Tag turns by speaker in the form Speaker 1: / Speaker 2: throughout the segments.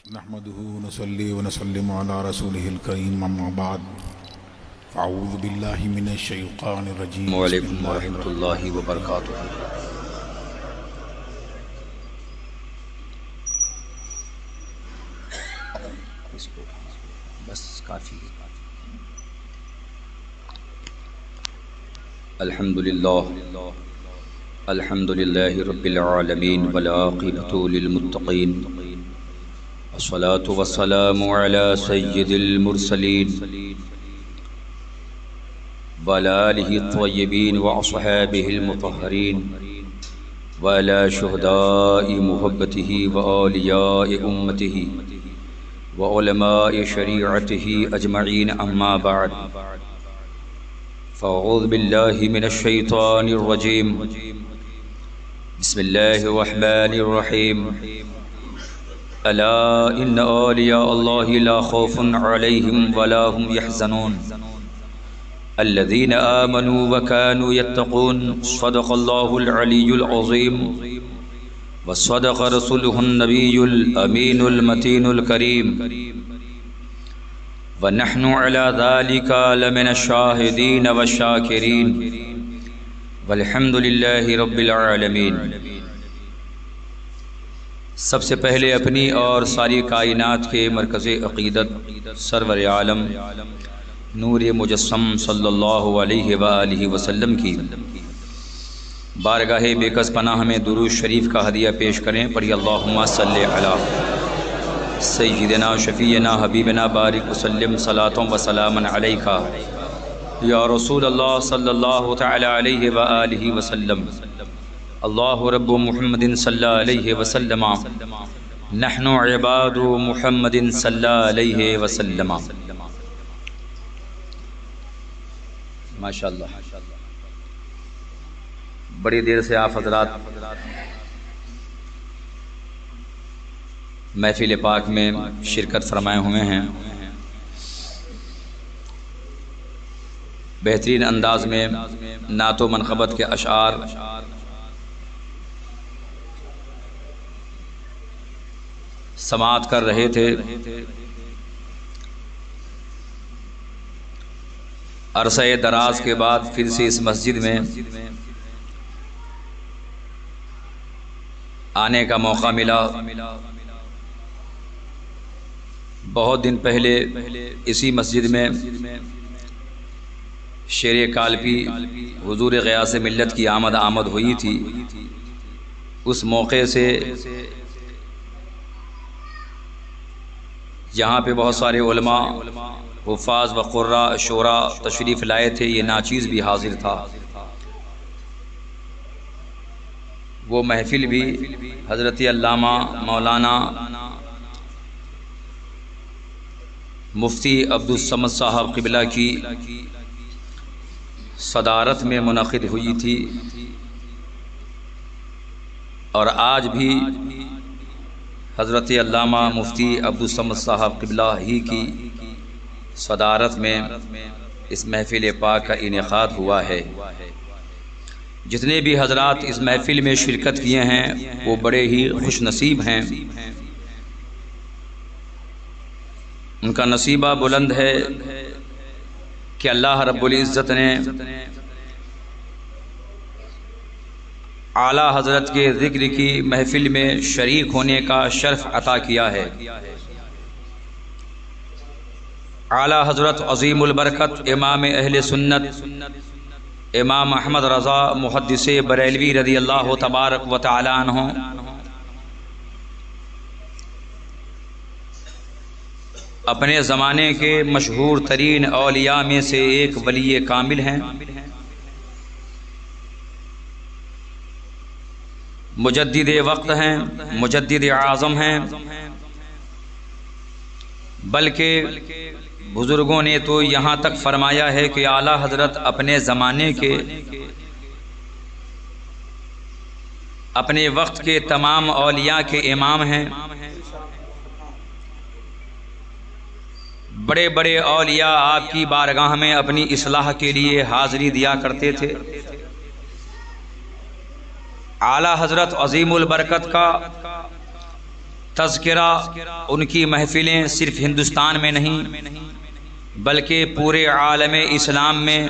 Speaker 1: نحمده ونصلي ونسلم على رسوله الكريم اما بعد اعوذ بالله من الشيطان الرجيم بسم
Speaker 2: وعلیکم
Speaker 1: الله
Speaker 2: ورحمۃ
Speaker 1: الرحمن
Speaker 2: اللہ وبرکاتہ۔ اس کو بس کافی ہے۔ الحمد للہ رب العالمین والعاقبۃ للمتقین، والصلاة والسلام علی سید المرسلین وعلى آلہ الطیبین واصحابہ المطہرین وعلى شہداء محبتہ واولیاء امتہ وعلماء شریعتہ اجمعین، اما بعد فاعوذ باللہ من الشیطان الرجیم، بسم اللہ الرحمن الرحیم۔ الا ان اولیاء اللہ لا خوف علیہم ولا هم يحزنون الذين آمنوا وكانوا يتقون، صدق الله العلي العظيم وصدق رسوله النبي الأمين المتين الكريم، ونحن على ذلك لمن الشاهدين والشاكرين، والحمد لله رب العالمين۔ سب سے پہلے اپنی اور ساری کائنات کے مرکز عقیدت سرور عالم نور مجسم صلی اللہ علیہ وآلہ وسلم کی بارگاہ بے کس پناہ میں درود شریف کا ہدیہ پیش کریں۔ پڑھی اللہم صلی علی سیدنا شفیعنا حبیبنا بارک وسلم صلاۃ و سلام علیک یا رسول اللہ صلی اللہ تعالی علیہ وآلہ وسلم۔ اللہ رب محمد صلی علیہ وسلم، نحن عباد محمد صلی علیہ وسلم۔ ماشاءاللہ بڑی دیر سے آپ حضرات محفل پاک میں شرکت فرمائے ہوئے ہیں۔ بہترین انداز میں نعت و منقبت کے اشعار سماعت کر رہے تھے۔ عرصہ دراز کے بعد پھر سے اس مسجد میں آنے کا موقع ملا۔ بہت دن پہلے اسی مسجد میں شیر کالپی حضور غیاث ملت کی آمد ہوئی تھی۔ اس موقع سے یہاں پہ بہت سارے علماء، حفاظ و قراء شعراء تشریف لائے تھے، یہ ناچیز بھی حاضر تھا۔ وہ محفل بھی حضرت علامہ مولانا مفتی عبدالصمد صاحب قبلہ کی صدارت میں منعقد ہوئی تھی، اور آج بھی حضرت علامہ مفتی عبدالصمد صاحب قبلہ ہی کی صدارت میں اس محفل پاک کا انعقاد ہوا ہے۔ جتنے بھی حضرات اس محفل میں شرکت کیے ہیں وہ بڑے ہی خوش نصیب ہیں، ان کا نصیبہ بلند ہے کہ اللہ رب العزت نے اعلیٰ حضرت کے ذکر کی محفل میں شریک ہونے کا شرف عطا کیا ہے۔ اعلیٰ حضرت عظیم البرکت امام اہل سنت امام احمد رضا محدث بریلوی رضی اللہ تبارک و تعالی عنہ اپنے زمانے کے مشہور ترین اولیاء میں سے ایک ولی کامل ہیں، مجدد وقت ہیں، مجدد اعظم ہیں، بلکہ بزرگوں نے تو یہاں تک فرمایا ہے کہ اعلیٰ حضرت اپنے زمانے کے، اپنے وقت کے تمام اولیاء کے امام ہیں۔ بڑے بڑے اولیاء آپ کی بارگاہ میں اپنی اصلاح کے لیے حاضری دیا کرتے تھے۔ اعلیٰ حضرت عظیم البرکت کا تذکرہ ان کی محفلیں صرف ہندوستان میں نہیں بلکہ پورے عالم اسلام میں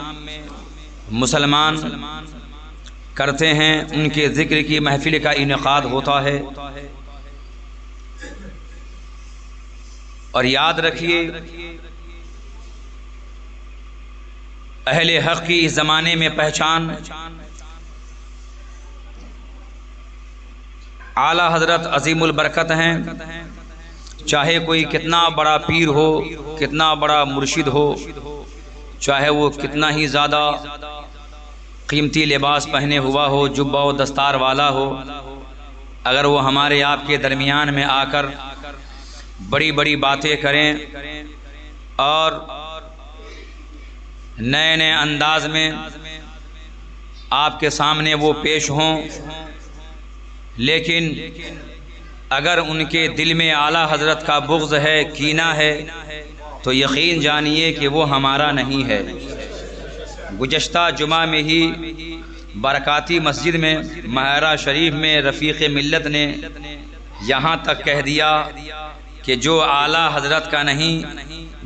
Speaker 2: مسلمان کرتے ہیں، ان کے ذکر کی محفل کا انعقاد ہوتا ہے۔ اور یاد رکھیے اہل حق کی اس زمانے میں پہچان اعلیٰ حضرت عظیم البرکت ہیں، چاہے کوئی کتنا بڑا پیر ہو، کتنا بڑا مرشد ہو، چاہے وہ کتنا ہی زیادہ قیمتی لباس پہنے ہوا ہو، جبہ و دستار والا ہو، اگر وہ ہمارے آپ کے درمیان میں آ کر بڑی بڑی باتیں کریں اور نئے نئے انداز میں آپ کے سامنے وہ پیش ہوں، لیکن اگر ان کے دل میں اعلیٰ حضرت کا بغض ہے، کینہ ہے، تو یقین جانیے کہ وہ ہمارا نہیں ہے۔ گزشتہ جمعہ میں ہی برکاتی مسجد میں مہارا شریف میں رفیق ملت نے یہاں تک کہہ دیا کہ جو اعلیٰ حضرت کا نہیں،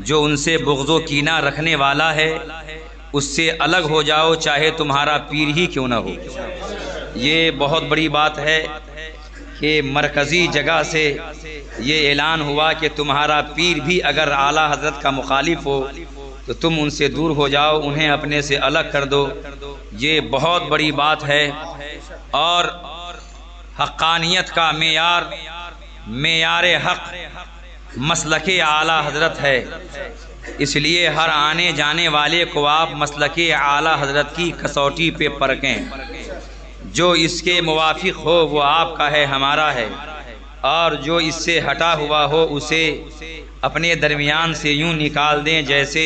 Speaker 2: جو ان سے بغض و کینہ رکھنے والا ہے، اس سے الگ ہو جاؤ، چاہے تمہارا پیر ہی کیوں نہ ہو۔ یہ بہت بڑی بات ہے کہ مرکزی جگہ سے یہ اعلان ہوا کہ تمہارا پیر بھی اگر اعلیٰ حضرت کا مخالف ہو تو تم ان سے دور ہو جاؤ، انہیں اپنے سے الگ کر دو۔ یہ بہت بڑی بات ہے اور حقانیت کا معیار حق مسلک اعلیٰ حضرت ہے، اس لیے ہر آنے جانے والے کو آپ مسلک اعلیٰ حضرت کی کسوٹی پہ پرکھیں، جو اس کے موافق ہو وہ آپ کا ہے، ہمارا ہے، اور جو اس سے ہٹا ہوا ہو اسے اپنے درمیان سے یوں نکال دیں جیسے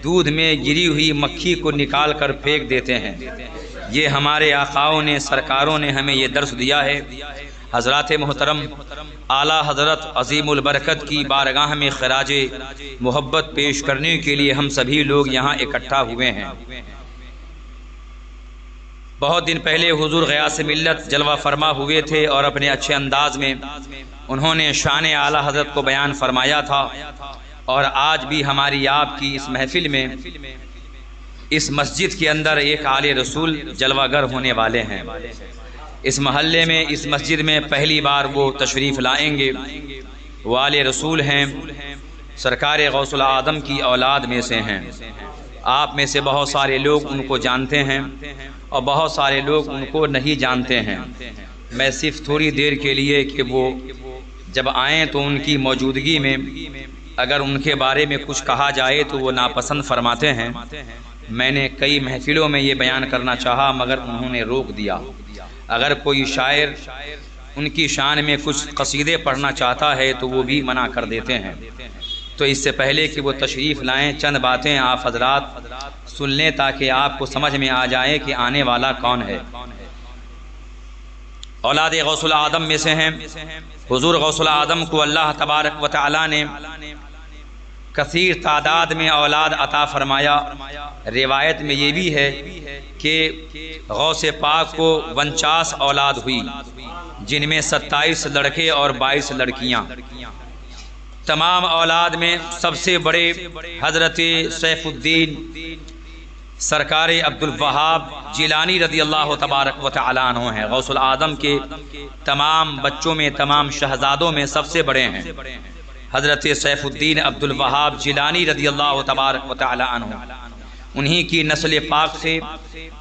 Speaker 2: دودھ میں گری ہوئی مکھی کو نکال کر پھینک دیتے ہیں۔ یہ ہمارے آقاؤں نے، سرکاروں نے ہمیں یہ درس دیا ہے۔ حضرات محترم، اعلیٰ حضرت عظیم البرکت کی بارگاہ میں خراج محبت پیش کرنے کے لیے ہم سبھی لوگ یہاں اکٹھا ہوئے ہیں۔ بہت دن پہلے حضور غیاث ملت جلوہ فرما ہوئے تھے اور اپنے اچھے انداز میں انہوں نے شان اعلیٰ حضرت کو بیان فرمایا تھا، اور آج بھی ہماری آپ کی اس محفل میں اس مسجد کے اندر ایک آل رسول جلوہ گر ہونے والے ہیں۔ اس محلے میں، اس مسجد میں پہلی بار وہ تشریف لائیں گے۔ وہ آل رسول ہیں، سرکار غوث العظم کی اولاد میں سے ہیں۔ آپ میں سے بہت سارے لوگ ان کو جانتے ہیں اور بہت سارے لوگ ان کو نہیں جانتے ہیں۔ میں صرف تھوڑی دیر کے لیے کہ وہ جب آئیں تو ان کی موجودگی میں اگر ان کے بارے میں کچھ کہا جائے تو وہ ناپسند فرماتے ہیں۔ میں نے کئی محفلوں میں یہ بیان کرنا چاہا مگر انہوں نے روک دیا۔ اگر کوئی شاعر ان کی شان میں کچھ قصیدے پڑھنا چاہتا ہے تو وہ بھی منع کر دیتے ہیں۔ تو اس سے پہلے کہ وہ تشریف لائیں، چند باتیں آپ حضرات سن لیں تاکہ آپ کو سمجھ میں آ جائے کہ آنے والا کون ہے۔ اولاد غوث العظم میں سے ہیں۔ حضور غوث العظم کو اللہ تبارک و تعالی نے کثیر تعداد میں اولاد عطا فرمایا۔ روایت میں یہ بھی ہے کہ غوث پاک کو 49 اولاد ہوئی، جن میں 27 لڑکے اور 22 لڑکیاں۔ تمام اولاد میں سب سے بڑے حضرت سیف الدین سرکار عبدالوہاب جیلانی رضی اللہ تبارک و تعالی عنہ ہیں۔ غوث العظم کے تمام بچوں میں، تمام شہزادوں میں سب سے بڑے ہیں حضرت سیف الدین عبدالوہاب جیلانی رضی اللہ تبارک و تعالی عنہ۔ انہی کی نسل پاک سے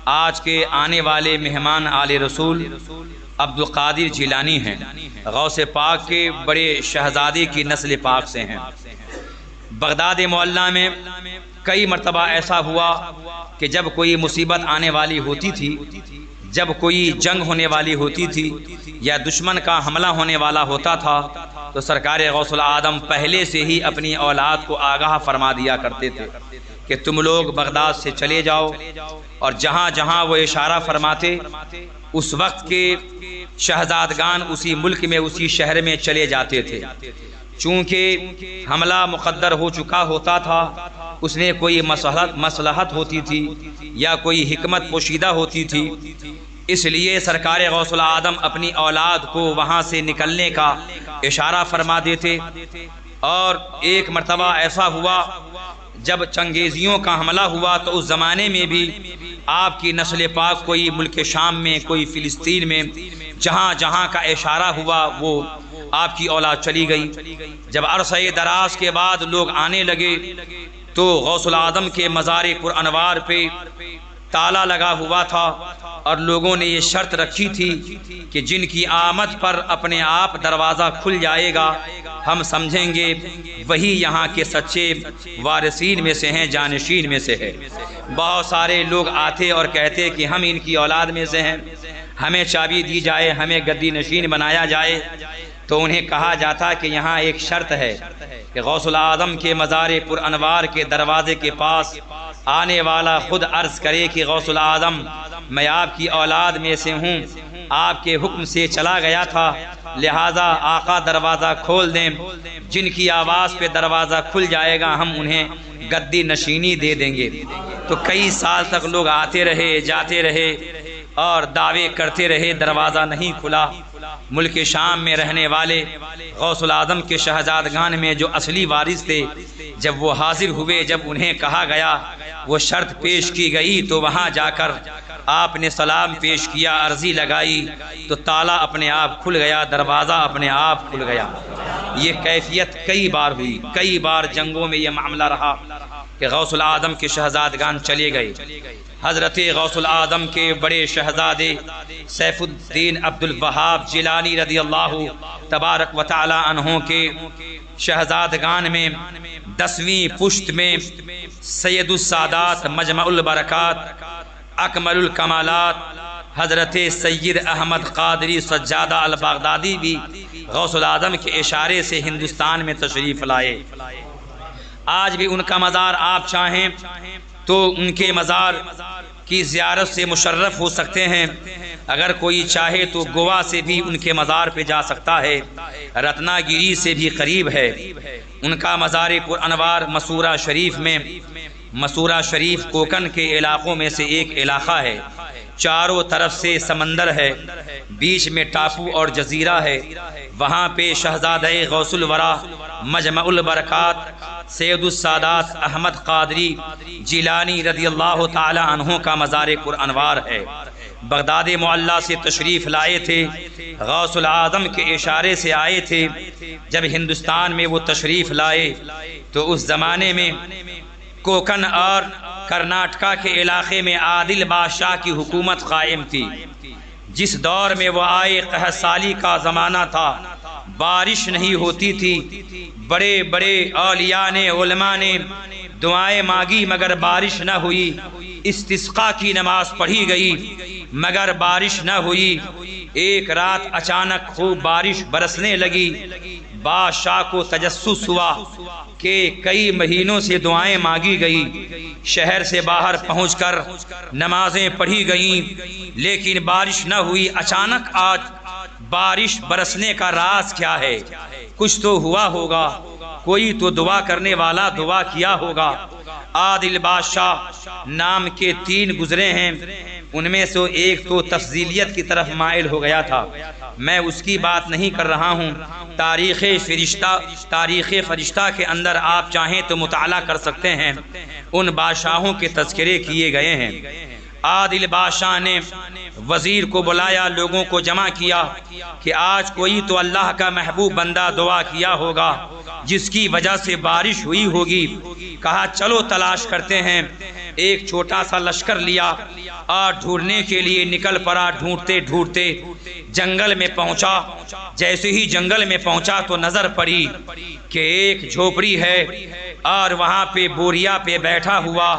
Speaker 2: آج کے آنے والے مہمان آل رسول عبدالقادر جیلانی ہیں، غوث پاک کے بڑے شہزادے کی نسل پاک سے ہیں۔ بغداد معلیٰ میں کئی مرتبہ ایسا ہوا کہ جب کوئی مصیبت آنے والی ہوتی تھی، جب کوئی جنگ ہونے والی ہوتی تھی یا دشمن کا حملہ ہونے والا ہوتا تھا تو سرکار غوث العظم پہلے سے ہی اپنی اولاد کو آگاہ فرما دیا کرتے تھے کہ تم لوگ بغداد سے چلے جاؤ، اور جہاں جہاں وہ اشارہ فرماتے اس وقت کے شہزادگان اسی ملک میں، اسی شہر میں چلے جاتے تھے۔ چونکہ حملہ مقدر ہو چکا ہوتا تھا، اس میں کوئی مصلحت ہوتی تھی یا کوئی حکمت پوشیدہ ہوتی تھی، اس لیے سرکار غوث العظم اپنی اولاد کو وہاں سے نکلنے کا اشارہ فرما دیتے۔ اور ایک مرتبہ ایسا ہوا جب چنگیزیوں کا حملہ ہوا تو اس زمانے میں بھی آپ کی نسل پاک کوئی ملک شام میں، کوئی فلسطین میں، جہاں جہاں کا اشارہ ہوا وہ آپ کی اولاد چلی گئی۔ جب عرصہ دراز کے بعد لوگ آنے لگے تو غوث العظم کے مزار پر انوار پہ تالا لگا ہوا تھا، اور لوگوں نے یہ شرط رکھی تھی کہ جن کی آمد پر اپنے آپ دروازہ کھل جائے گا ہم سمجھیں گے وہی یہاں کے سچے وارثین میں سے ہیں، جانشین میں سے ہے۔ بہت سارے لوگ آتے اور کہتے کہ ہم ان کی اولاد میں سے ہیں، ہمیں چابی دی جائے، ہمیں گدی نشین بنایا جائے۔ تو انہیں کہا جاتا کہ یہاں ایک شرط ہے کہ غوث العظم کے مزار پر انوار کے دروازے کے پاس آنے والا خود عرض کرے کہ غوث العظم میں آپ کی اولاد میں سے ہوں، آپ کے حکم سے چلا گیا تھا، لہٰذا آقا دروازہ کھول دیں، جن کی آواز پہ دروازہ کھل جائے گا ہم انہیں گدی نشینی دے دیں گے۔ تو کئی سال تک لوگ آتے رہے، جاتے رہے اور دعوے کرتے رہے، دروازہ نہیں کھلا۔ ملک شام میں رہنے والے غوث العظم کے شہزادگان میں جو اصلی وارث تھے، جب وہ حاضر ہوئے، جب انہیں کہا گیا، وہ شرط پیش کی گئی، تو وہاں جا کر آپ نے سلام پیش کیا، عرضی لگائی تو تالا اپنے آپ کھل گیا، دروازہ اپنے آپ کھل گیا۔ یہ کیفیت کئی بار ہوئی، کئی بار جنگوں میں یہ معاملہ رہا کہ غوث العظم کے شہزادگان چلے گئے۔ حضرت غوث العظم کے بڑے شہزادے سیف الدین عبد الوہاب جیلانی رضی اللہ تبارک و تعالی عنہ کے شہزادگان میں 10ویں پشت میں سید السادات، مجمع البرکات، اکمل الکمالات حضرت سید احمد قادری سجادہ البغدادی بھی غوث العظم کے اشارے سے ہندوستان میں تشریف لائے۔ آج بھی ان کا مزار آپ چاہیں تو ان کے مزار کی زیارت سے مشرف ہو سکتے ہیں، اگر کوئی چاہے تو گوا سے بھی ان کے مزار پہ جا سکتا ہے، رتنا گیری سے بھی قریب ہے۔ ان کا مزار پر انوار مسورہ شریف میں، مسورہ شریف کوکن کے علاقوں میں سے ایک علاقہ ہے، چاروں طرف سے سمندر ہے، بیچ میں ٹاپو اور جزیرہ ہے۔ وہاں پہ شہزادہ غوث الورا مجمع البرکات سید السادات احمد قادری جیلانی رضی اللہ تعالی عنہ کا مزار پر انوار ہے۔ بغداد معلیٰ سے تشریف لائے تھے، غوث العظم کے اشارے سے آئے تھے۔ جب ہندوستان میں وہ تشریف لائے تو اس زمانے میں کوکن اور کرناٹکا کے علاقے میں عادل بادشاہ کی حکومت قائم تھی۔ جس دور میں وہ آئے قحط سالی کا زمانہ تھا، بارش نہیں ہوتی تھی، بڑے بڑے اولیاء نے، علماء نے دعائیں مانگی مگر بارش نہ ہوئی، استسقاء کی نماز پڑھی گئی مگر بارش نہ ہوئی۔ ایک رات اچانک خوب بارش برسنے لگی، بادشاہ کو تجسس ہوا کہ کئی مہینوں سے دعائیں مانگی گئی، شہر سے باہر پہنچ کر نمازیں پڑھی گئیں لیکن بارش نہ ہوئی۔ اچانک آج بارش برسنے کا راز کیا ہے؟ کچھ تو ہوا ہوگا، کوئی تو دعا کرنے والا دعا کیا ہوگا۔ عادل بادشاہ نام کے 3 گزرے ہیں، ان میں سے ایک تو تفضیلیت کی طرف مائل ہو گیا تھا، میں اس کی بات نہیں کر رہا ہوں۔ تاریخ فرشتہ کے اندر آپ چاہیں تو مطالعہ کر سکتے ہیں، ان بادشاہوں کے تذکرے کیے گئے ہیں۔ عادل بادشاہ نے وزیر کو بلایا، لوگوں کو جمع کیا کہ آج کوئی تو اللہ کا محبوب بندہ دعا کیا ہوگا جس کی وجہ سے بارش ہوئی ہوگی۔ کہا چلو تلاش کرتے ہیں۔ ایک چھوٹا سا لشکر لیا اور ڈھونڈنے کے لیے نکل پڑا۔ ڈھونڈتے ڈھونڈتے جنگل میں پہنچا۔ جیسے ہی جنگل میں پہنچا تو نظر پڑی کہ ایک جھوپڑی ہے اور وہاں پہ بوریا پہ بیٹھا ہوا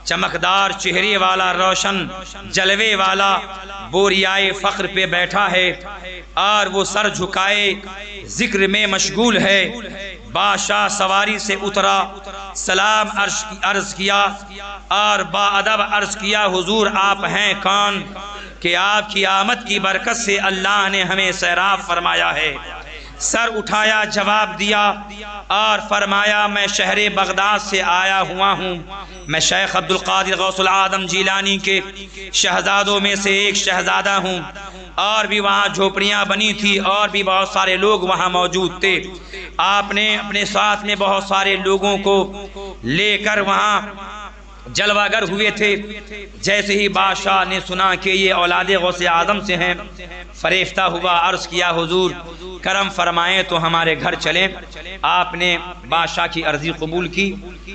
Speaker 2: چمکدار چہرے والا، روشن جلوے والا بوریائے فخر پہ بیٹھا ہے اور وہ سر جھکائے ذکر میں مشغول ہے۔ بادشاہ سواری سے اترا، سلام عرض کیا اور با ادب عرض کیا، حضور آپ ہیں کون کہ آپ کی آمد کی برکت سے اللہ نے ہمیں سیراب فرمایا ہے؟ سر اٹھایا، جواب دیا اور فرمایا میں شہر بغداد سے آیا ہوا ہوں، میں شیخ عبد القادر غوث العظم جیلانی کے شہزادوں میں سے ایک شہزادہ ہوں۔ اور بھی وہاں جھوپڑیاں بنی تھی اور بھی بہت سارے لوگ وہاں موجود تھے۔ آپ نے اپنے ساتھ میں بہت سارے لوگوں کو لے کر وہاں جلوہ گر ہوئے تھے۔ جیسے ہی بادشاہ نے سنا کہ یہ اولاد غوث اعظم سے ہیں، فریفتہ ہوا، عرض کیا حضور کرم فرمائیں تو ہمارے گھر چلیں۔ آپ نے بادشاہ کی عرضی قبول کی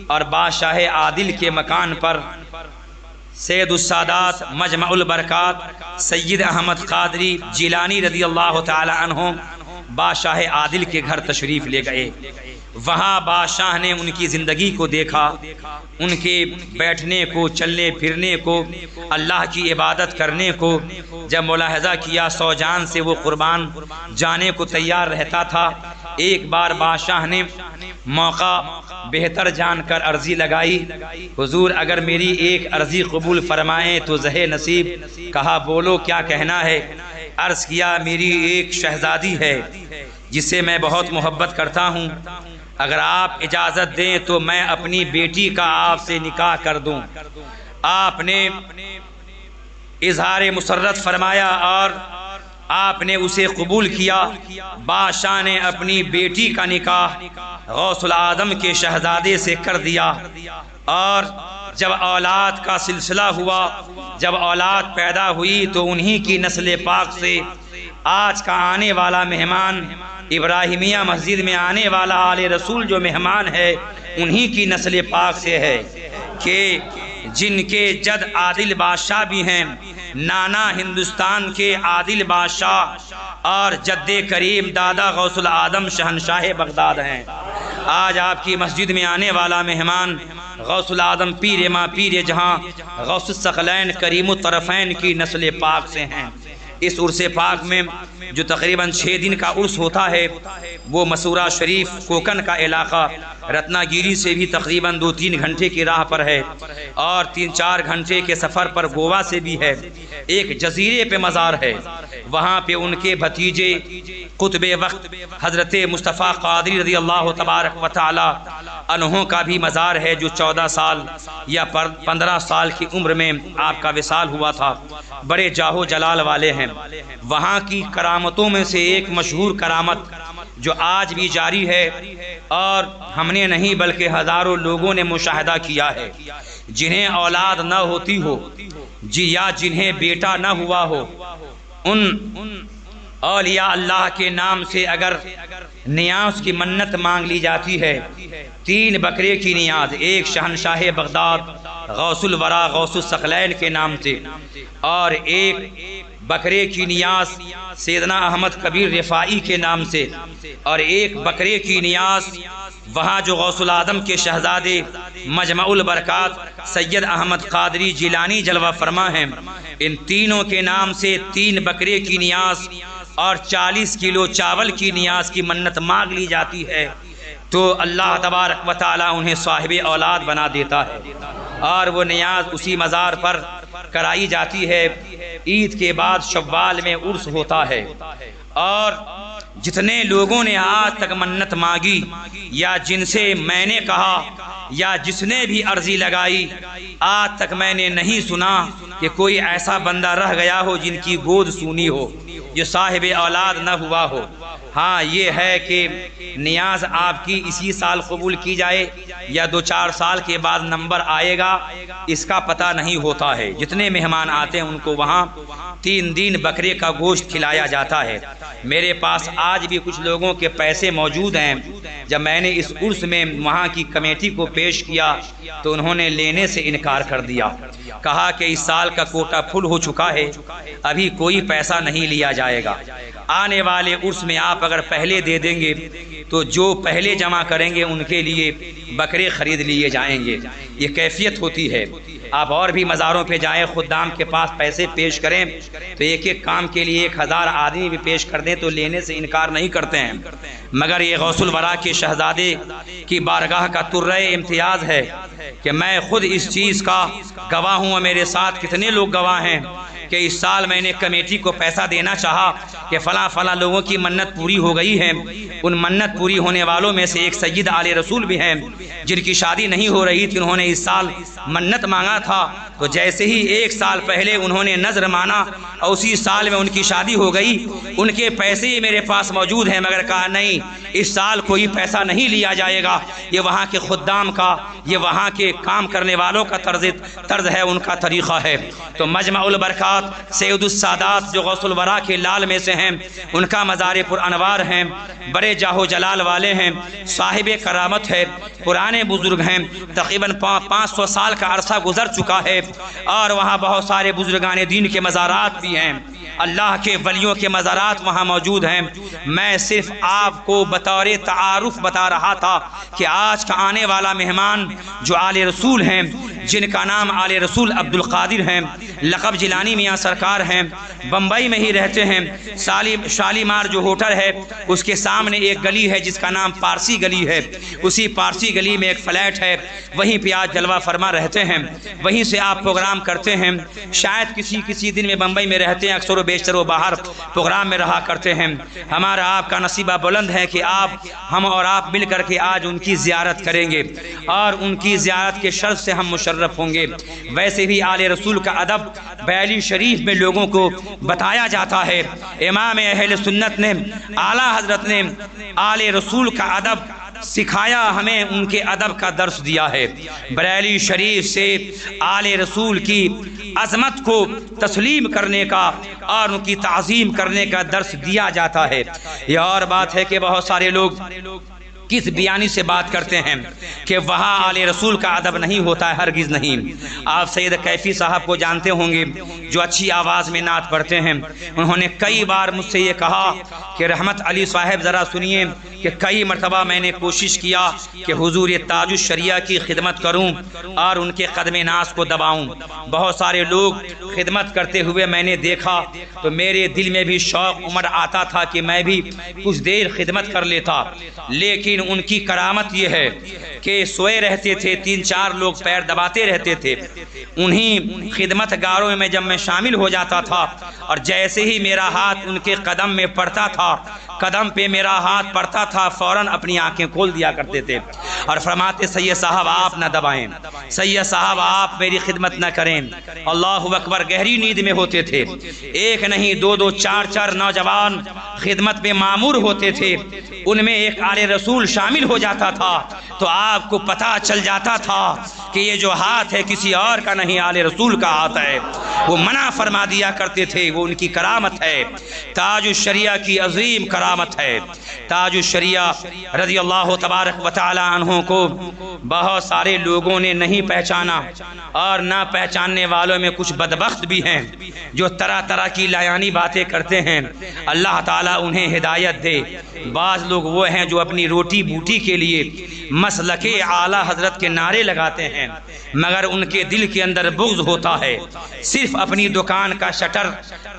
Speaker 2: اور بادشاہ عادل کے مکان پر سید السادات مجمع البرکات سید احمد قادری جیلانی رضی اللہ تعالی عنہ بادشاہ عادل کے گھر تشریف لے گئے۔ وہاں بادشاہ نے ان کی زندگی کو دیکھا، ان کے بیٹھنے کو، چلنے پھرنے کو، اللہ کی عبادت کرنے کو جب ملاحظہ کیا، سو جان سے وہ قربان جانے کو تیار رہتا تھا۔ ایک بار بادشاہ نے موقع بہتر جان کر عرضی لگائی، حضور اگر میری ایک عرضی قبول فرمائیں تو زہ نصیب۔ کہا بولو کیا کہنا ہے؟ عرض کیا میری ایک شہزادی ہے جس سے میں بہت محبت کرتا ہوں، اگر آپ اجازت دیں تو میں اپنی بیٹی کا آپ سے نکاح کر دوں۔ آپ نے اظہار مسرت فرمایا اور آپ نے اسے قبول کیا۔ بادشاہ نے اپنی بیٹی کا نکاح غوث العظم کے شہزادے سے کر دیا، اور جب اولاد کا سلسلہ ہوا، جب اولاد پیدا ہوئی تو انہی کی نسل پاک سے آج کا آنے والا مہمان، ابراہیمیہ مسجد میں آنے والا آل رسول جو مہمان ہے، انہی کی نسل پاک سے ہے کہ جن کے جد عادل بادشاہ بھی ہیں، نانا ہندوستان کے عادل بادشاہ اور جد کریم دادا غوث العظم شہنشاہ بغداد ہیں۔ آج آپ کی مسجد میں آنے والا مہمان غوث العظم پیر ماں پیر جہاں غوث الثقلین کریم الطرفین کی نسل پاک سے ہیں۔ اس عرس پاک میں جو تقریباً 6 دن کا عرس ہوتا ہے، وہ مسورہ شریف کوکن کا علاقہ رتنا گیری سے بھی تقریباً 2-3 گھنٹے کی راہ پر ہے، اور 3-4 گھنٹے کے سفر پر گوا سے بھی ہے۔ ایک جزیرے پہ مزار ہے، وہاں پہ ان کے بھتیجے قطب وقت حضرت مصطفیٰ قادری رضی اللہ تبارک و تعالی عنہ کا بھی مزار ہے، جو 14 سال یا 15 سال کی عمر میں آپ کا وصال ہوا تھا۔ بڑے جاہو جلال والے ہیں۔ وہاں کی کرامتوں میں سے ایک مشہور کرامت جو آج بھی جاری ہے، اور ہم نے نہیں بلکہ ہزاروں لوگوں نے مشاہدہ کیا ہے، جنہیں اولاد نہ ہوتی ہو یا جنہیں بیٹا نہ ہوا ہو، ان اولیاء اللہ کے نام سے اگر نیاز کی منت مانگ لی جاتی ہے، 3 بکرے کی نیاز، ایک شہنشاہ بغداد غوث الورا غوث الثقلین کے نام سے، اور ایک بکرے کی نیاز سیدنا احمد کبیر رفاعی کے نام سے، اور ایک بکرے کی نیاز وہاں جو غوث العظم کے شہزادے مجمع البرکات سید احمد قادری جیلانی جلوہ فرما ہیں، ان تینوں کے نام سے 3 بکرے کی نیاز اور 40 کلو چاول کی نیاز کی منت مانگ لی جاتی ہے، تو اللہ تبارک و تعالی انہیں صاحب اولاد بنا دیتا ہے، اور وہ نیاز اسی مزار پر کرائی جاتی ہے۔ عید کے بعد شوال میں عرس ہوتا ہے، اور جتنے لوگوں نے آج تک منت مانگی یا جن سے میں نے کہا یا جس نے بھی عرضی لگائی، آج تک میں نے نہیں سنا کہ کوئی ایسا بندہ رہ گیا ہو جن کی گود سونی ہو، جو صاحب اولاد نہ ہوا ہو۔ ہاں یہ ہے کہ نیاز آپ کی اسی سال قبول کی جائے یا 2-4 سال کے بعد نمبر آئے گا، اس کا پتہ نہیں ہوتا ہے۔ جتنے مہمان آتے ہیں ان کو وہاں 3 دن بکرے کا گوشت کھلایا جاتا ہے۔ میرے پاس آج بھی کچھ لوگوں کے پیسے موجود ہیں، جب میں نے اس عرس میں وہاں کی کمیٹی کو پیش کیا تو انہوں نے لینے سے انکار کر دیا، کہا کہ اس سال کا کوٹا فل ہو چکا ہے، ابھی کوئی پیسہ نہیں لیا جائے گا۔ آنے والے عرس میں آپ اگر پہلے دے دیں گے تو جو پہلے جمع کریں گے ان کے لیے بکرے خرید لیے جائیں گے۔ یہ کیفیت ہوتی ہے۔ آپ اور بھی مزاروں پہ جائیں، خدام کے پاس پیسے پیش کریں تو ایک کام کے لیے 1000 آدمی بھی پیش کر دیں تو لینے سے انکار نہیں کرتے ہیں، مگر یہ غوث الورا کے شہزادے کی بارگاہ کا ترہ امتیاز ہے کہ میں خود اس چیز کا گواہ ہوں، اور میرے ساتھ کتنے لوگ گواہ ہیں کہ اس سال میں نے کمیٹی کو پیسہ دینا چاہا کہ فلاں فلاں لوگوں کی منت پوری ہو گئی ہے، ان منت پوری ہونے والوں میں سے ایک سید آل رسول بھی ہیں جن کی شادی نہیں ہو رہی تھی، انہوں نے اس سال منت مانگا تھا، تو جیسے ہی 1 سال پہلے انہوں نے نظر مانا اور اسی سال میں ان کی شادی ہو گئی، ان کے پیسے میرے پاس موجود ہیں، مگر کہا نہیں اس سال کوئی پیسہ نہیں لیا جائے گا، یہ وہاں کے خدام کا، یہ وہاں کے کام کرنے والوں کا طرز ہے، ان کا طریقہ ہے۔ تو مجمع البرکات سید السادات جو غوث الورا کے لال میں سے ہیں، ان کا مزار پر انوار ہیں، بڑے جاہ و جلال والے ہیں، صاحب کرامت ہے، پرانے بزرگ ہیں، تقریباً 500 سال کا عرصہ گزر چکا ہے، اور وہاں بہت سارے بزرگان دین کے مزارات بھی ہیں، اللہ کے ولیوں کے مزارات وہاں موجود ہیں۔ میں صرف آپ کو بطور تعارف بتا رہا تھا کہ آج کا آنے والا مہمان جو آل رسول ہیں، جن کا نام آل رسول عبد القادر ہیں، لقب جیلانی میاں سرکار ہیں، بمبئی میں ہی رہتے ہیں۔ شالیمار جو ہوٹل ہے اس کے سامنے ایک گلی ہے جس کا نام پارسی گلی ہے، اسی پارسی گلی میں ایک فلیٹ ہے، وہیں پہ آج جلوہ فرما رہتے ہیں، وہیں سے آپ پروگرام کرتے ہیں۔ شاید کسی دن میں بمبئی میں رہتے ہیں، اکثر و بیشتر وہ باہر پروگرام میں رہا کرتے ہیں۔ ہمارا آپ کا نصیبہ بلند ہے کہ ہم اور آپ مل کر کے آج ان کی زیارت کریں گے، اور ان کی زیارت کے شرف سے ہم مشرف ہوں گے۔ ویسے بھی آل رسول کا ادب بیلی شریف میں لوگوں کو بتایا جاتا ہے۔ امام اہل سنت نے، اعلیٰ حضرت نے آل رسول کا ادب سکھایا، ہمیں ان کے ادب کا درس دیا ہے۔ بریلی شریف سے آل رسول کی عظمت کو تسلیم کرنے کا اور ان کی تعظیم کرنے کا درس دیا جاتا ہے۔ یہ اور بات ہے کہ بہت سارے لوگ کس بیانی سے بات کرتے ہیں کہ وہاں آل رسول کا ادب نہیں ہوتا ہے، ہرگز نہیں۔ آپ سید کیفی صاحب کو جانتے ہوں گے جو اچھی آواز میں نعت پڑھتے ہیں، انہوں نے کئی بار مجھ سے یہ کہا کہ رحمت علی صاحب ذرا سنیے کہ کئی مرتبہ میں نے کوشش کیا کہ حضور تاج الشریعہ کی خدمت کروں اور ان کے قدم ناز کو دباؤں، بہت سارے لوگ خدمت کرتے ہوئے میں نے دیکھا تو میرے دل میں بھی شوق عمر آتا تھا کہ میں بھی کچھ دیر خدمت کر لیتا، لیکن ان کی کرامت یہ ہے کہ سوئے رہتے تھے، 3-4 لوگ پیر دباتے رہتے تھے، انہی خدمت گاروں میں جب میں شامل ہو جاتا تھا اور جیسے ہی میرا ہاتھ ان کے قدم میں پڑتا تھا، قدم پہ میرا ہاتھ پڑتا تھا، فوراً اپنی آنکھیں کھول دیا کرتے تھے اور فرماتے سید صاحب آپ نہ دبائیں، سید صاحب آپ میری خدمت نہ کریں۔ اللہ اکبر، گہری نیند میں ہوتے تھے، 1 نہیں 2 4 نوجوان خدمت میں معمور ہوتے تھے، ان میں ایک آل رسول شامل ہو جاتا تھا تو آپ کو پتہ چل جاتا تھا کہ یہ جو ہاتھ ہے کسی اور کا نہیں، آل رسول کا ہاتھ ہے۔ وہ منع فرما دیا کرتے تھے، وہ ان کی کرامت ہے، تاج الشریعہ کی عظیم کرامت ہے۔ تاج الشریعہ رضی اللہ تبارک و تعالی عنہ کو بہت سارے لوگوں نے نہیں پہچانا، اور نہ پہچاننے والوں میں کچھ بدبخت بھی ہیں جو طرح طرح کی لایانی باتیں کرتے ہیں، اللہ تعالیٰ انہیں ہدایت دے۔ بعض لوگ وہ ہیں جو اپنی روٹی بوٹی کے لیے مسلک اعلیٰ حضرت کے نعرے لگاتے ہیں، مگر ان کے دل کے اندر بغض ہوتا ہے، صرف اپنی دکان کا شٹر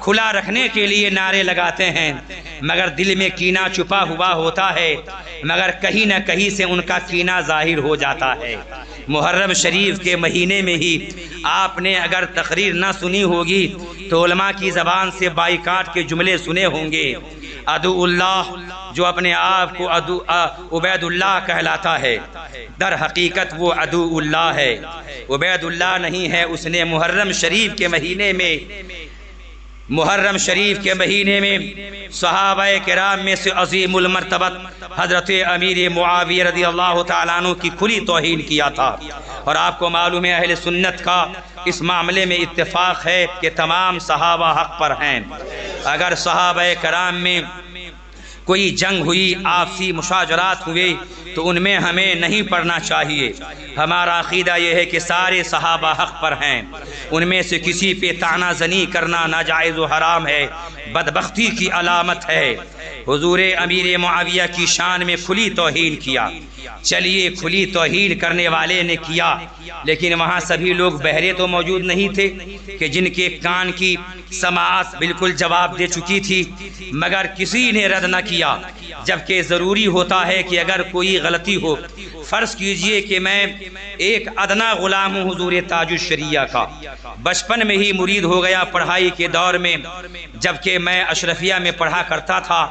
Speaker 2: کھلا رکھنے کے لیے نعرے لگاتے ہیں، مگر دل میں کینہ چھپا ہوا ہوتا ہے، مگر کہیں نہ کہیں سے ان کا کینہ ظاہر ہو جاتا ہے۔ محرم شریف کے مہینے میں ہی آپ نے اگر تقریر نہ سنی ہوگی تو علماء کی زبان سے بائیکاٹ کے جملے سنے ہوں گے۔ عدو اللہ جو اپنے آپ کو عبید اللہ کہلاتا ہے، در حقیقت وہ عدو اللہ ہے، عبید اللہ نہیں ہے۔ اس نے محرم شریف کے مہینے میں صحابہ کرام میں سے عظیم المرتبت حضرت امیر معاویہ رضی اللہ تعالیٰ عنہ کی کھلی توہین کیا تھا، اور آپ کو معلوم ہے اہل سنت کا اس معاملے میں اتفاق ہے کہ تمام صحابہ حق پر ہیں۔ اگر صحابہ کرام میں کوئی جنگ ہوئی، آپسی مشاجرات ہوئے تو ان میں ہمیں نہیں پڑھنا چاہیے۔ ہمارا عقیدہ یہ ہے کہ سارے صحابہ حق پر ہیں، ان میں سے کسی پہ طعنہ زنی کرنا ناجائز و حرام ہے۔ بدبختی کی علامت ہے۔ حضور امیر معاویہ کی شان میں کھلی توہین کیا۔ چلیے کھلی توہین کرنے والے نے کیا، لیکن وہاں سبھی لوگ بہرے تو موجود نہیں تھے کہ جن کے کان کی سماعت بالکل جواب دے چکی تھی، مگر کسی نے رد نہ کیا، جبکہ ضروری ہوتا ہے کہ اگر کوئی غلطی ہو، فرض کیجئے کہ میں ایک ادنا غلام ہوں حضور تاج الشریعہ کا، بچپن میں ہی مرید ہو گیا پڑھائی کے دور میں، جبکہ میں اشرفیہ میں پڑھا کرتا تھا۔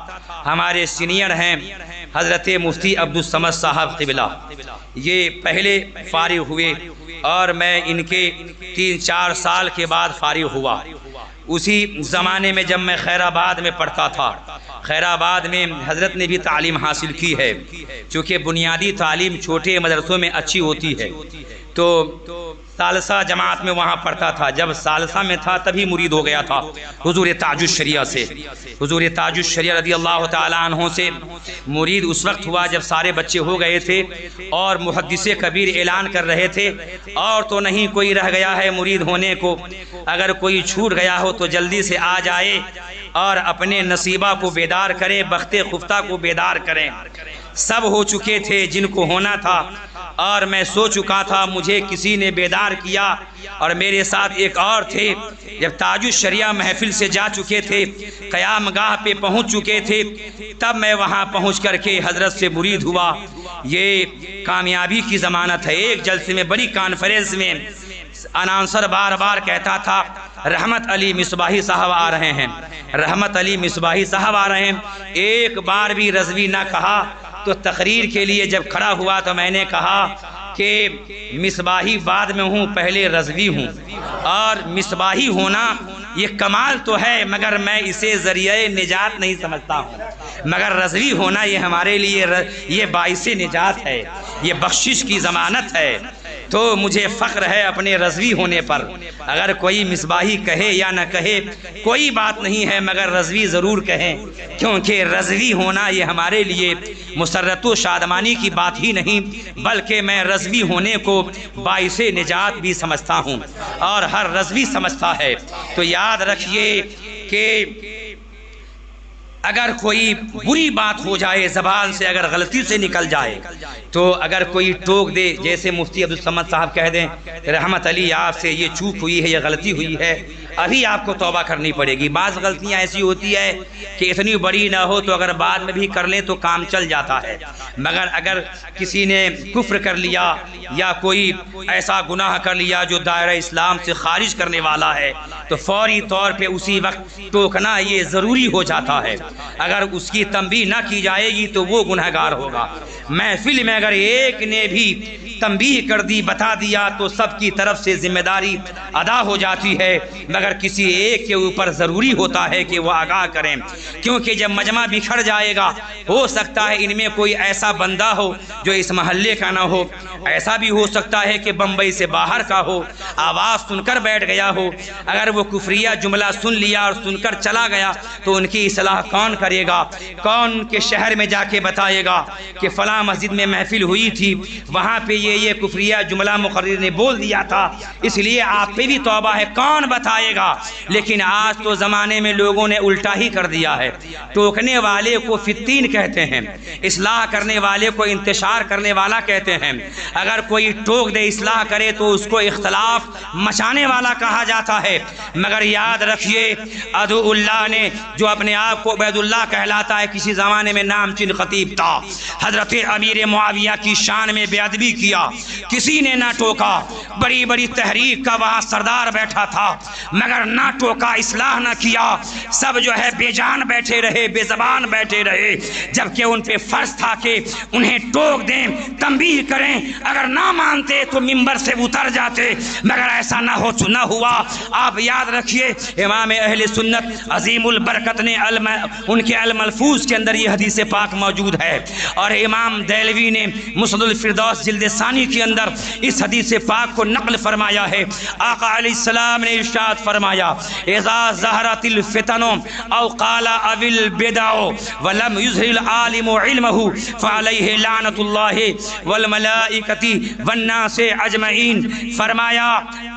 Speaker 2: ہمارے سینئر ہیں حضرت مفتی عبدالصمد صاحب قبلہ، یہ پہلے فارغ ہوئے اور میں ان کے 3-4 سال کے بعد فارغ ہوا۔ اسی زمانے میں جب میں خیر آباد میں پڑھتا تھا، خیر آباد میں حضرت نے بھی تعلیم حاصل کی ہے، چونکہ بنیادی تعلیم چھوٹے مدرسوں میں اچھی ہوتی ہے، تو ثالثہ جماعت میں وہاں پڑھتا تھا۔ جب ثالثہ میں تھا تبھی مرید ہو گیا تھا حضور تاج الشریعہ سے۔ حضور تاج الشریعہ رضی اللہ تعالیٰ عنہ سے مرید اس وقت ہوا جب سارے بچے ہو گئے تھے اور محدث کبیر اعلان کر رہے تھے اور تو نہیں کوئی رہ گیا ہے مرید ہونے کو، اگر کوئی چھوٹ گیا ہو تو جلدی سے آ جائے اور اپنے نصیبہ کو بیدار کریں، بخت خفتہ کو بیدار کریں۔ سب ہو چکے تھے جن کو ہونا تھا اور میں سو چکا تھا، مجھے کسی نے بیدار کیا اور میرے ساتھ ایک اور تھے۔ جب تاج الشریعہ محفل سے جا چکے تھے، قیام گاہ پہ پہنچ چکے تھے، تب میں وہاں پہنچ کر کے حضرت سے مرید ہوا۔ یہ کامیابی کی ضمانت ہے۔ ایک جلسے میں بڑی کانفرنس میں اناؤنسر بار بار کہتا تھا رحمت علی مصباحی صاحب آ رہے ہیں، رحمت علی مصباحی صاحب آ رہے ہیں۔ ایک بار بھی رضوی نہ کہا۔ تو تقریر کے لیے جب کھڑا ہوا تو میں نے کہا کہ مصباحی بعد میں ہوں، پہلے رضوی ہوں، اور مصباحی ہونا یہ کمال تو ہے مگر میں اسے ذریعہ نجات نہیں سمجھتا ہوں، مگر رضوی ہونا یہ ہمارے لیے یہ باعث نجات ہے، یہ بخشش کی ضمانت ہے۔ تو مجھے فخر ہے اپنے رضوی ہونے پر۔ اگر کوئی مصباحی کہے یا نہ کہے کوئی بات نہیں ہے، مگر رضوی ضرور کہیں، کیونکہ رضوی ہونا یہ ہمارے لیے مسرت و شادمانی کی بات ہی نہیں، بلکہ میں رضوی ہونے کو باعث نجات بھی سمجھتا ہوں اور ہر رضوی سمجھتا ہے۔ تو یاد رکھیے کہ اگر کوئی بری بات ہو جائے زبان سے، اگر غلطی سے نکل جائے، تو اگر کوئی ٹوک دے، جیسے مفتی عبدالصمد صاحب کہہ دیں رحمت علی آپ سے یہ چوک ہوئی ہے، یہ غلطی ہوئی ہے، ابھی آپ کو توبہ کرنی پڑے گی۔ بعض غلطیاں ایسی ہوتی ہے کہ اتنی بڑی نہ ہو تو اگر بعد میں بھی کر لیں تو کام چل جاتا ہے، مگر اگر کسی نے کفر کر لیا یا کوئی ایسا گناہ کر لیا جو دائرہ اسلام سے خارج کرنے والا ہے تو فوری طور پہ اسی وقت ٹوکنا یہ ضروری ہو جاتا ہے۔ اگر اس کی تنبیہ نہ کی جائے گی تو وہ گنہگار ہوگا۔ محفل میں اگر ایک نے بھی تنبیہ کر دی، بتا دیا، تو سب کی طرف سے ذمہ داری ادا ہو جاتی ہے، مگر کسی ایک کے اوپر ضروری ہوتا ہے کہ وہ آگاہ کریں، کیونکہ جب مجمع بکھر جائے گا ہو سکتا ہے ان میں کوئی ایسا بندہ ہو جو اس محلے کا نہ ہو، ایسا بھی ہو سکتا ہے کہ بمبئی سے باہر کا ہو، آواز سن کر بیٹھ گیا ہو، اگر وہ کفریہ جملہ سن لیا اور سن کر چلا گیا تو ان کی اصلاح کون کرے گا؟ کون کے شہر میں جا کے بتائے گا کہ فلاں مسجد میں محفل ہوئی تھی، وہاں پہ یہ کفریہ جملہ مقرر نے بول دیا تھا، اس لیے آپ پہ بھی توبہ ہے، کون بتائے گا؟ لیکن آج تو زمانے میں لوگوں نے الٹا ہی کر دیا ہے، ٹوکنے والے کو فتین کہتے ہیں، اصلاح کرنے والے کو انتشار کرنے والا کہتے ہیں۔ اگر کوئی ٹوک دے اصلاح کرے تو اس کو اختلاف مچانے والا کہا جاتا ہے، مگر یاد رکھیے عدو اللہ نے جو اپنے آپ کو عبید اللہ کہلاتا ہے، کسی زمانے میں نام چن خطیب تھا، حضرت امیر معاویہ کی شان میں بے ادبی کیا، کسی نے نہ ٹوکا، بڑی بڑی تحریک کا وہاں سردار بیٹھا تھا مگر نہ ٹوکا، اصلاح نہ کیا، سب جو ہے بے جان بیٹھے رہے، بے زبان بیٹھے رہے، جبکہ ان پہ فرض تھا کہ انہیں ٹوک دیں، تنبیہ کریں، اگر نہ مانتے تو ممبر سے اتر جاتے، مگر ایسا نہ ہوا۔ آپ یاد رکھیے امام اہل سنت عظیم البرکت نے ان کے الملفوظ کے اندر یہ حدیث پاک موجود ہے، اور امام دہلوی نے مسند الفردوس جلد ثانی کے اندر اس حدیث پاک کو نقل فرمایا ہے، آقا علیہ السلام نے ارشاد فرمایا اذا ظہرت الفتن او قال او البدع ولم یظہر العالم علمہ فعلیہ لعنت اللہ والملائکۃ والناس اجمعین۔ فرمایا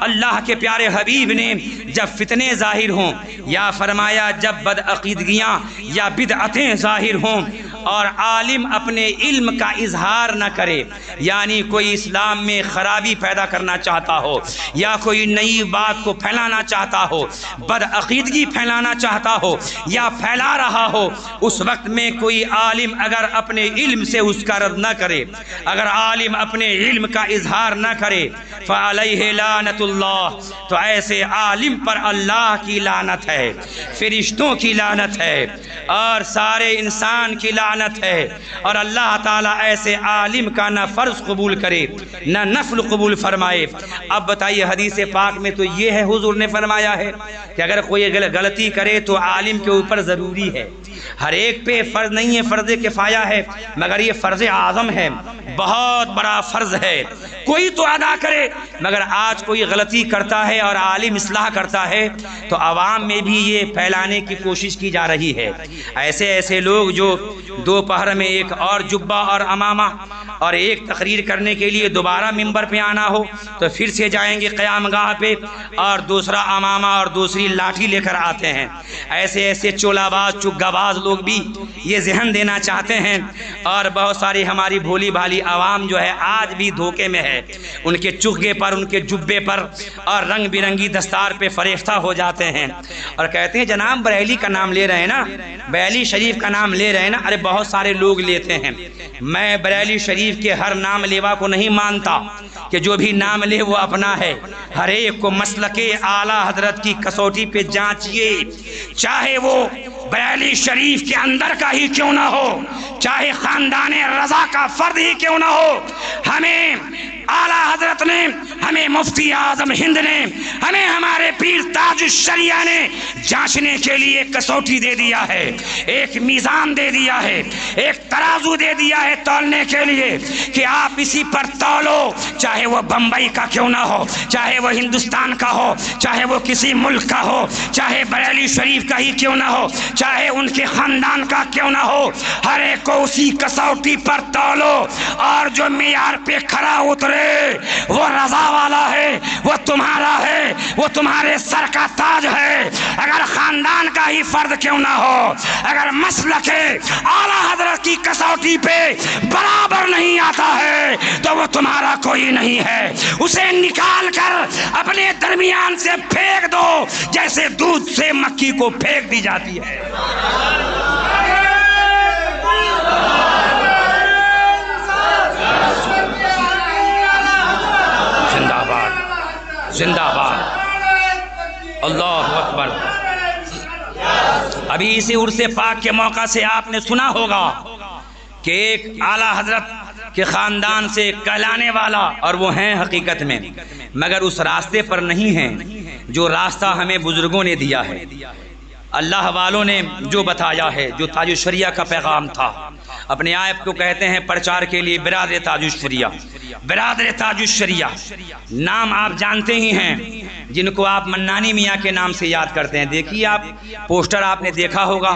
Speaker 2: اللہ کے پیارے حبیب نے جب فتنے ظاہر ہوں، یا فرمایا جب بدعقیدگیاں یا بدعتیں ظاہر ہوں اور عالم اپنے علم کا اظہار نہ کرے، یعنی کوئی اسلام میں خرابی پیدا کرنا چاہتا ہو یا کوئی نئی بات کو پھیلانا چاہتا ہو، بدعقیدگی پھیلانا چاہتا ہو یا پھیلا رہا ہو، اس وقت میں کوئی عالم اگر اپنے علم سے اس کا رد نہ کرے، اگر عالم اپنے علم کا اظہار نہ کرے، فعلیہ لعنت اللہ، تو ایسے عالم پر اللہ کی لعنت ہے، فرشتوں کی لعنت ہے اور سارے انسان کی لعنت ہے، اور اللہ تعالیٰ ایسے عالم کا نہ فرض قبول کرے نہ نفل قبول فرمائے۔ اب بتائیے حدیث پاک میں تو یہ ہے، حضور نے فرمایا ہے کہ اگر کوئی غلطی کرے تو عالم کے اوپر ضروری ہے، ہر ایک پہ فرض نہیں ہے، فرض کفایہ ہے، مگر یہ فرض اعظم ہے، بہت بڑا فرض ہے، کوئی تو ادا کرے۔ مگر آج کوئی غلطی کرتا ہے اور عالم اصلاح کرتا ہے تو عوام میں بھی یہ پھیلانے کی کوشش کی جا رہی ہے۔ ایسے لوگ جو دوپہر میں ایک اور جبہ اور امامہ اور ایک تقریر کرنے کے لیے دوبارہ ممبر پہ آنا ہو تو پھر سے جائیں گے قیام گاہ پہ اور دوسرا امامہ اور دوسری لاٹھی لے کر آتے ہیں۔ ایسے چولہ باز چگہ باز لوگ بھی یہ ذہن دینا چاہتے ہیں، اور بہت ساری ہماری بھولی بھالی عوام جو ہے آج بھی دھوکے میں ہے، ان کے چگے پر، ان کے جبے پر اور رنگ برنگی دستار پہ فریفتہ ہو جاتے ہیں اور کہتے ہیں جناب بریلی کا نام لے رہے ہیں نا، بریلی شریف کا نام لے رہے ہیں نا۔ ارے بہت سارے لوگ لیتے ہیں، میں بریلی شریف کے ہر نام لیوا کو نہیں مانتا کہ جو بھی نام لے وہ اپنا ہے، ہر ایک کو مسلک اعلیٰ حضرت کی کسوٹی پہ جانچیے، چاہے وہ بریلی شریف کے اندر کا ہی کیوں نہ ہو، چاہے خاندان رضا کا فرد ہی کیوں نہ ہو، ہمیں اعلیٰ حضرت نے، ہمیں مفتی اعظم ہند نے، ہمیں ہمارے پیر تاج الشریعہ نے جانچنے کے لیے کسوٹی دے دیا ہے، ایک میزان دے دیا ہے، ایک ترازو دے دیا ہے تولنے کے لیے کہ آپ اسی پر تولو، چاہے وہ بمبئی کا کیوں نہ ہو، چاہے وہ ہندوستان کا ہو، چاہے وہ کسی ملک کا ہو، چاہے بریلی شریف کا ہی کیوں نہ ہو، چاہے ان کے خاندان کا کیوں نہ ہو، ہر ایک کو اسی کسوٹی پر تولو، اور جو معیار پہ کھرا اترے وہ رضا والا ہے، وہ تمہارا ہے، وہ تمہارے سر کا تاج ہے۔ اگر خاندان کا ہی فرد کیوں نہ ہو، اگر مسلک اعلیٰ حضرت کی کسوٹی پہ برابر نہیں آتا ہے تو وہ تمہارا کوئی نہیں ہے، اسے نکال کر اپنے درمیان سے پھینک دو جیسے دودھ سے مکھی کو پھینک دی جاتی ہے۔ زندہ باد، اللہ اکبر۔ ابھی اسی عرس پاک کے موقع سے آپ نے سنا ہوگا کہ ایک اعلیٰ حضرت کے خاندان سے کہلانے والا، اور وہ ہیں حقیقت میں، مگر اس راستے پر نہیں ہیں جو راستہ ہمیں بزرگوں نے دیا ہے، اللہ والوں نے جو بتایا ہے، جو تاج الشریعہ کا پیغام تھا۔ اپنے آپ کو کہتے ہیں پرچار کے لیے برادر تاج الشریعہ، برادر تاج الشریعہ۔ نام آپ جانتے ہی ہیں جن کو آپ منانی میاں کے نام سے یاد کرتے ہیں۔ دیکھیے آپ پوسٹر آپ نے دیکھا ہوگا،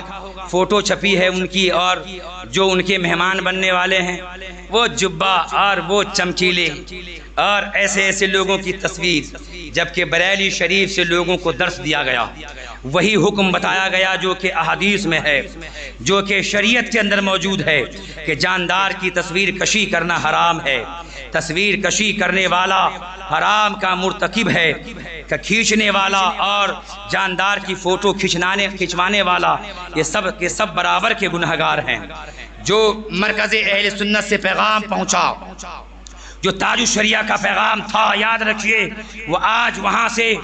Speaker 2: فوٹو چھپی ہے ان کی، اور جو ان کے مہمان بننے والے ہیں وہ جبہ اور وہ چمکیلے اور ایسے لوگوں کی تصویر، جبکہ بریلی شریف سے لوگوں کو درس دیا گیا، وہی حکم بتایا گیا جو کہ احادیث میں ہے، جو کہ شریعت کے اندر موجود ہے کہ جاندار کی تصویر کشی کرنا حرام ہے، تصویر کشی کرنے والا حرام کا مرتکب ہے، کہ کھینچنے والا اور جاندار کی فوٹو کھنچوانے والا یہ سب کے سب برابر کے گنہگار ہیں۔ جو مرکز اہل سنت سے پیغام پہنچا، جو تاج الشریعہ کا پیغام تھا، یاد رکھیے وہ آج وہاں سے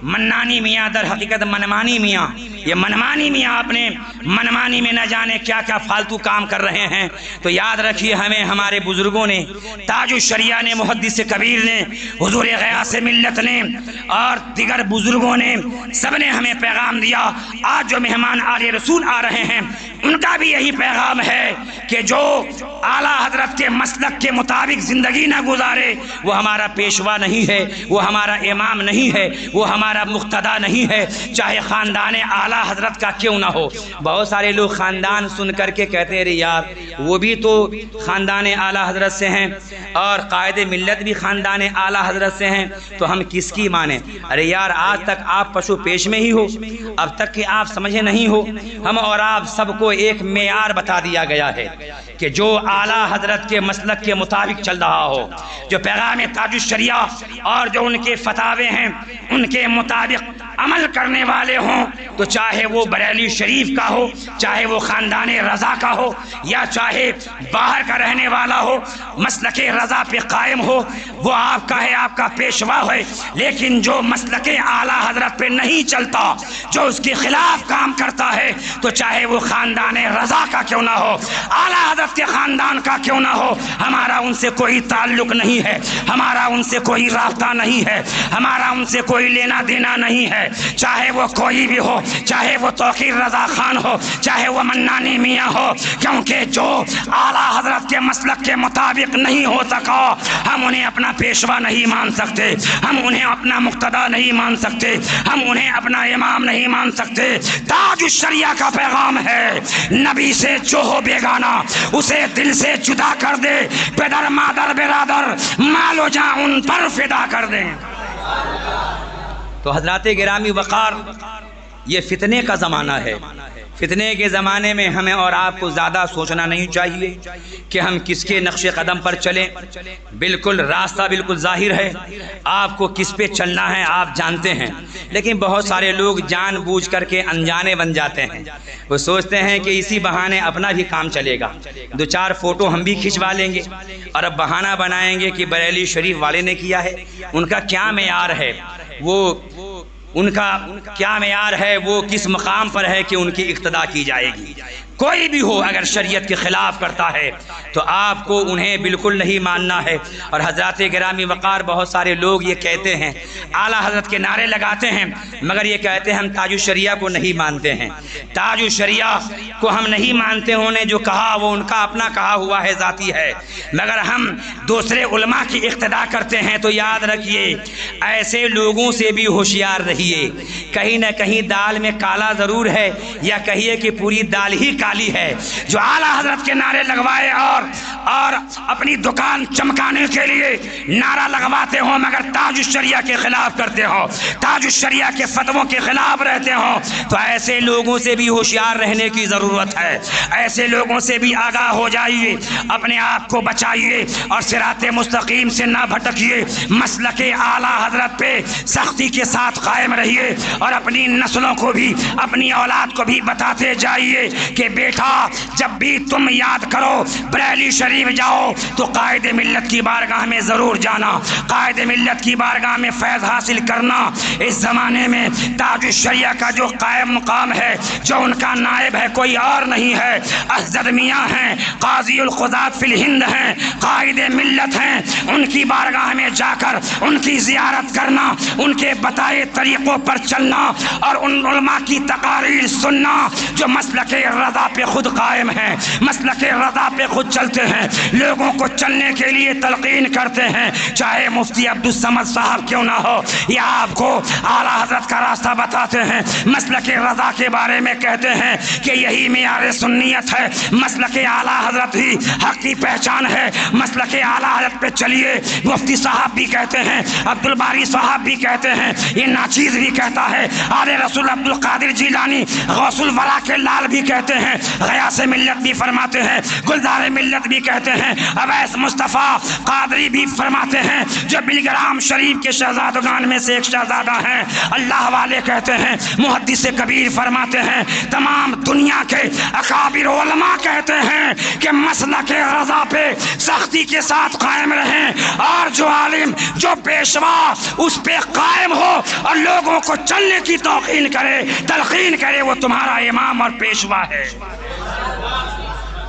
Speaker 2: منانی میاں، در حقیقت منمانی میاں، یہ منمانی میاں اپنے منمانی میں نہ جانے کیا کیا فالتو کام کر رہے ہیں۔ تو یاد رکھیے ہمیں ہمارے بزرگوں نے، تاج الشریعہ نے، محدث کبیر نے، حضور غیاث ملت نے اور دیگر بزرگوں نے، سب نے ہمیں پیغام دیا۔ آج جو مہمان آل رسول آ رہے ہیں ان کا بھی یہی پیغام ہے کہ جو اعلیٰ حضرت کے مسلک کے مطابق زندگی نہ گزارے وہ ہمارا پیشوا نہیں ہے، وہ ہمارا امام نہیں ہے، وہ ہمارا مقتدا نہیں ہے، چاہے خاندان اعلیٰ حضرت کا کیوں نہ ہو۔ بہت سارے لوگ خاندان سن کر کے کہتے ہیں ارے یار وہ بھی تو خاندان اعلیٰ حضرت سے ہیں اور قائد ملت بھی خاندان اعلیٰ حضرت سے ہیں، تو ہم کس کی مانیں؟ ارے یار آج تک آپ پشو پیش میں ہی ہو، اب تک کہ آپ سمجھے نہیں ہو۔ ہم اور آپ سب کو ایک معیار بتا دیا گیا ہے کہ جو اعلیٰ حضرت کے مسلک کے مطابق چل رہا ہو، جو پیغام تاج الشریعہ اور جو ان کے فتاوے ہیں ان کے مطابق عمل کرنے والے ہوں، تو چاہے وہ بریلی شریف کا ہو، چاہے وہ خاندان رضا کا ہو، یا چاہے باہر کا رہنے والا ہو، مسلک رضا پہ قائم ہو، وہ آپ کا ہے، آپ کا پیشوا ہے۔ لیکن جو مسلک اعلیٰ حضرت پہ نہیں چلتا، جو اس کے خلاف کام کرتا ہے، تو چاہے وہ خاندان رضا کا کیوں نہ ہو، اعلیٰ حضرت کے خاندان کا کیوں نہ ہو، ہمارا ان سے کوئی تعلق نہیں ہے، ہمارا ان سے کوئی رابطہ نہیں ہے، ہمارا ان سے کوئی لینا دینا نہیں ہے، چاہے وہ کوئی بھی ہو، چاہے وہ توقیر رضا خان ہو، چاہے وہ منانی میاں ہو، کیونکہ جو اعلیٰ حضرت کے مسلک کے مطابق نہیں ہو سکا، ہم انہیں اپنا پیشوا نہیں مان سکتے، ہم انہیں اپنا مقتدا نہیں مان سکتے، ہم انہیں اپنا امام نہیں مان سکتے۔ تاج الشریعہ کا پیغام ہے نبی سے جو ہو بیگانہ اسے دل سے جدا کر دے، پدر مادر برادر مال و جاں ان پر فدا کر دیں۔ تو حضرات گرامی وقار، یہ فتنے کا زمانہ ہے۔ فتنے کے زمانے میں ہمیں اور آپ کو زیادہ سوچنا نہیں چاہیے کہ ہم کس کے نقش قدم پر چلیں۔ بالکل راستہ بالکل ظاہر ہے، آپ کو کس پہ چلنا ہے آپ جانتے ہیں، لیکن بہت سارے لوگ جان بوجھ کر کے انجانے بن جاتے ہیں۔ وہ سوچتے ہیں کہ اسی بہانے اپنا بھی کام چلے گا، دو چار فوٹو ہم بھی کھنچوا لیں گے اور اب بہانہ بنائیں گے کہ بریلی شریف والے نے کیا ہے۔ ان کا کیا معیار ہے، ان کا کیا معیار ہے، وہ کس مقام پر ہے کہ ان کی اقتدا کی جائے گی؟ کوئی بھی ہو اگر شریعت کے خلاف کرتا ہے تو آپ کو انہیں بالکل نہیں ماننا ہے۔ اور حضرات گرامی وقار، بہت سارے لوگ یہ کہتے ہیں، اعلیٰ حضرت کے نعرے لگاتے ہیں، مگر یہ کہتے ہیں ہم تاج الشریعہ کو نہیں مانتے ہیں۔ تاج الشریعہ کو ہم نہیں مانتے، انہیں جو کہا وہ ان کا اپنا کہا ہوا ہے، ذاتی ہے، مگر ہم دوسرے علماء کی اقتدا کرتے ہیں۔ تو یاد رکھیے، ایسے لوگوں سے بھی ہوشیار رہیے، کہیں نہ کہیں دال میں کالا ضرور ہے، یا کہیے کہ پوری دال ہی کالی ہے۔ جو اعلیٰ حضرت کے نعرے لگوائے اور اپنی دکان چمکانے کے لیے نعرہ لگواتے ہوں مگر تاج الشریعہ کے خلاف کرتے ہو، تاج الشریعہ کے فتووں کے خلاف رہتے ہو، تو ایسے لوگوں سے بھی ہوشیار رہنے کی ضرورت ہے۔ ایسے لوگوں سے بھی آگاہ ہو جائیے، اپنے آپ کو بچائیے اور صراط مستقیم سے نہ بھٹکیے، مسلک اعلیٰ حضرت پہ سختی کے ساتھ قائم رہیے، اور اپنی نسلوں کو بھی، اپنی اولاد کو بھی بتاتے جائیے کہ بیٹا جب بھی تم یاد کرو بریلی شریف جاؤ تو قائد ملت کی بارگاہ میں ضرور جانا، قائد ملت کی بارگاہ میں فیض حاصل کرنا۔ اس زمانے میں تاج الشریعہ کا جو قائم مقام ہے، جو ان کا نائب ہے، کوئی اور نہیں ہے، اسد میاں ہیں، قاضی القضات فی الہند ہیں، قائد ملت ہیں۔ ان کی بارگاہ میں جا کر ان کی زیارت کرنا، ان کے بتائے طریقوں پر چلنا اور ان علماء کی تقاریر سننا جو مسلک رضا پہ خود قائم ہیں، مسلک رضا پہ خود چلتے ہیں، لوگوں کو چلنے کے لیے تلقین کرتے ہیں، چاہے مفتی عبدالصمد صاحب کیوں نہ ہو، یا آپ کو اعلیٰ حضرت کا راستہ بتاتے ہیں، مسلک رضا کے بارے میں کہتے ہیں کہ یہی معیار سنیت ہے، مسلک اعلیٰ حضرت ہی حق کی پہچان ہے، مسلک اعلیٰ حضرت پہ چلیے۔ مفتی صاحب بھی کہتے ہیں، عبدالباری صاحب بھی کہتے ہیں، یہ ناچیز بھی کہتا ہے، آل رسول عبدالقادر جیلانی غوث الورا کے لال بھی کہتے ہیں، غیاث ملت بھی فرماتے ہیں، گلزار ملت بھی کہتے ہیں، اویس مصطفیٰ قادری بھی فرماتے ہیں، جو بلگرام شریف کے شہزادگان میں سے ایک شہزادہ ہیں، اللہ والے کہتے ہیں، محدث کبیر فرماتے ہیں، تمام دنیا کے اکابر علماء کہتے ہیں کہ مسلک رضا پہ سختی کے ساتھ قائم رہیں، اور جو عالم، جو پیشوا اس پہ قائم ہو اور لوگوں کو چلنے کی توقین کرے، تلقین کرے، وہ تمہارا امام اور پیشوا ہے۔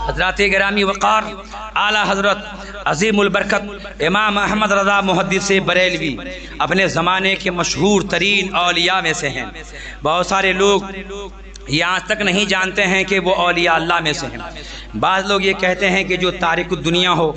Speaker 2: حضرات گرامی وقار، اعلیٰ حضرت عظیم البرکت امام احمد رضا محدث بریلوی اپنے زمانے کے مشہور ترین اولیاء میں سے ہیں۔ بہت سارے لوگ یہ آج تک نہیں جانتے ہیں کہ وہ اولیاء اللہ میں سے ہیں۔ بعض لوگ یہ کہتے ہیں کہ جو تارک الدنیا ہو،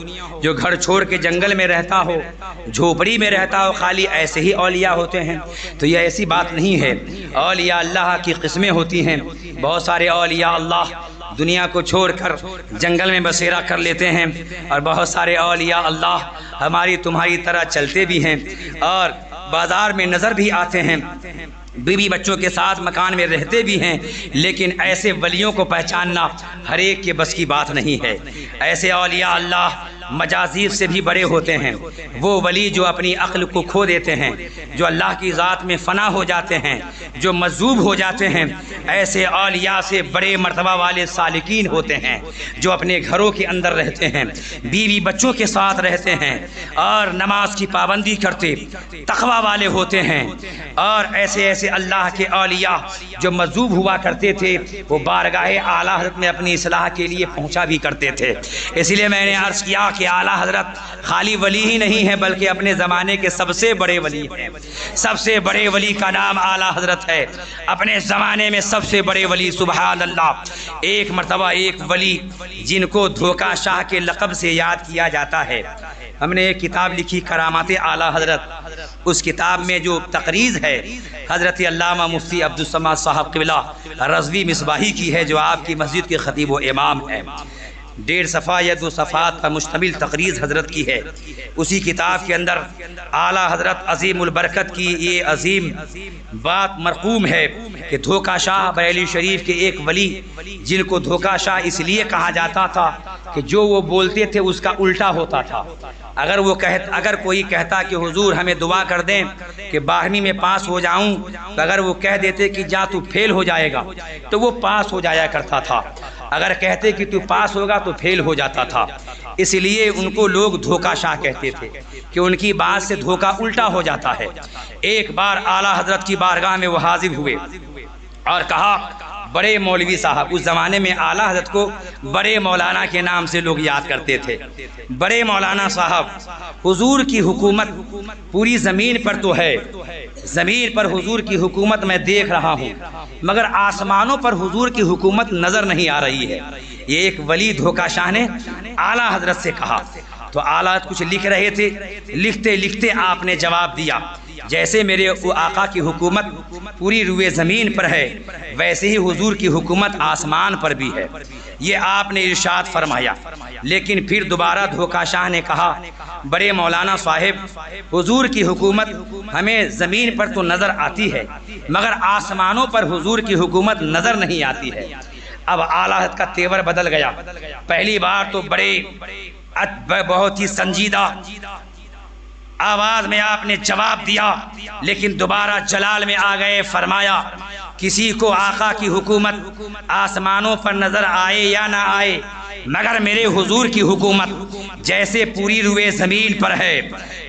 Speaker 2: جو گھر چھوڑ کے جنگل میں رہتا ہو، جھوپڑی میں رہتا ہو، خالی ایسے ہی اولیاء ہوتے ہیں۔ تو یہ ایسی بات نہیں ہے۔ اولیاء اللہ کی قسمیں ہوتی ہیں۔ بہت سارے اولیاء اللہ دنیا کو چھوڑ کر جنگل میں بسیرا کر لیتے ہیں، اور بہت سارے اولیاء اللہ ہماری تمہاری طرح چلتے بھی ہیں اور بازار میں نظر بھی آتے ہیں، بیوی بچوں کے ساتھ مکان میں رہتے بھی ہیں، لیکن ایسے ولیوں کو پہچاننا ہر ایک کے بس کی بات نہیں ہے۔ ایسے اولیاء اللہ مجازیب سے بھی بڑے ہوتے ہیں۔ وہ ولی جو اپنی عقل کو کھو دیتے ہیں، جو اللہ کی ذات میں فنا ہو جاتے ہیں، جو مجذوب ہو جاتے ہیں، ایسے اولیاء سے بڑے مرتبہ والے سالکین ہوتے ہیں، جو اپنے گھروں کے اندر رہتے ہیں، بیوی بچوں کے ساتھ رہتے ہیں اور نماز کی پابندی کرتے تقوی والے ہوتے ہیں۔ اور ایسے ایسے اللہ کے اولیاء جو مجذوب ہوا کرتے تھے، وہ بارگاہ اعلیٰ حضرت میں اپنی اصلاح کے لیے پہنچا بھی کرتے تھے۔ اس لیے میں نے عرض کیا کہ اعلیٰ حضرت خالی ولی ہی نہیں ہے، بلکہ اپنے زمانے کے سب سے بڑے ولی ہیں۔ سب سے بڑے ولی کا نام اعلیٰ حضرت ہے، اپنے زمانے میں سب سے بڑے ولی۔ سبحان اللہ۔ ایک مرتبہ ایک ولی جن کو دھوکہ شاہ کے لقب سے یاد کیا جاتا ہے، ہم نے ایک کتاب لکھی کرامات اعلیٰ حضرت، اس کتاب میں جو تقریض ہے حضرت علامہ مفتی عبدالصمد صاحب قبلہ رضوی مصباحی کی ہے، جو آپ کی مسجد کے خطیب و امام ہے۔ 1.5 صفحہ یا 2 صفحات پر مشتمل تقریض حضرت کی ہے۔ اسی کتاب کے اندر اعلیٰ حضرت عظیم البرکت کی یہ عظیم بات مرقوم ہے کہ دھوکہ شاہ بریلی شریف کے ایک ولی، جن کو دھوکہ شاہ اس لیے کہا جاتا تھا کہ جو وہ بولتے تھے اس کا الٹا ہوتا تھا۔ اگر کوئی کہتا کہ حضور ہمیں دعا کر دیں کہ 12ویں میں پاس ہو جاؤں، تو اگر وہ کہہ دیتے کہ جا تو فیل ہو جائے گا، تو وہ پاس ہو جایا کرتا تھا۔ اگر کہتے کہ تو پاس ہوگا تو فیل ہو جاتا تھا۔ اس لیے ان کو لوگ دھوکہ شاہ کہتے تھے کہ ان کی بات سے دھوکہ الٹا ہو جاتا ہے۔ ایک بار اعلیٰ حضرت کی بارگاہ میں وہ حاضر ہوئے اور کہا، بڑے مولوی صاحب، اس زمانے میں اعلیٰ حضرت کو بڑے مولانا کے نام سے لوگ یاد کرتے تھے، بڑے مولانا صاحب، حضور کی حکومت پوری زمین پر تو ہے، زمین پر حضور کی حکومت میں دیکھ رہا ہوں، مگر آسمانوں پر حضور کی حکومت نظر نہیں آ رہی ہے۔ یہ ایک ولی دھوکہ شاہ نے اعلیٰ حضرت سے کہا۔ تو اعلیٰ حضرت کچھ لکھ رہے تھے، لکھتے لکھتے آپ نے جواب دیا، جیسے میرے آقا کی حکومت پوری روئے زمین پر ہے، ویسے ہی حضور کی حکومت آسمان پر بھی ہے۔ یہ آپ نے ارشاد فرمایا۔ لیکن پھر دوبارہ دھوکہ شاہ نے کہا، بڑے مولانا صاحب، حضور کی حکومت ہمیں زمین پر تو نظر آتی ہے، مگر آسمانوں پر حضور کی حکومت نظر نہیں آتی ہے۔ اب اعلیٰ حضرت کا تیور بدل گیا۔ پہلی بار تو بہت ہی سنجیدہ آواز میں آپ نے جواب دیا، لیکن دوبارہ جلال میں آ گئے، فرمایا، کسی کو آقا کی حکومت آسمانوں پر نظر آئے یا نہ آئے، مگر میرے حضور کی حکومت جیسے پوری روئے زمین پر ہے،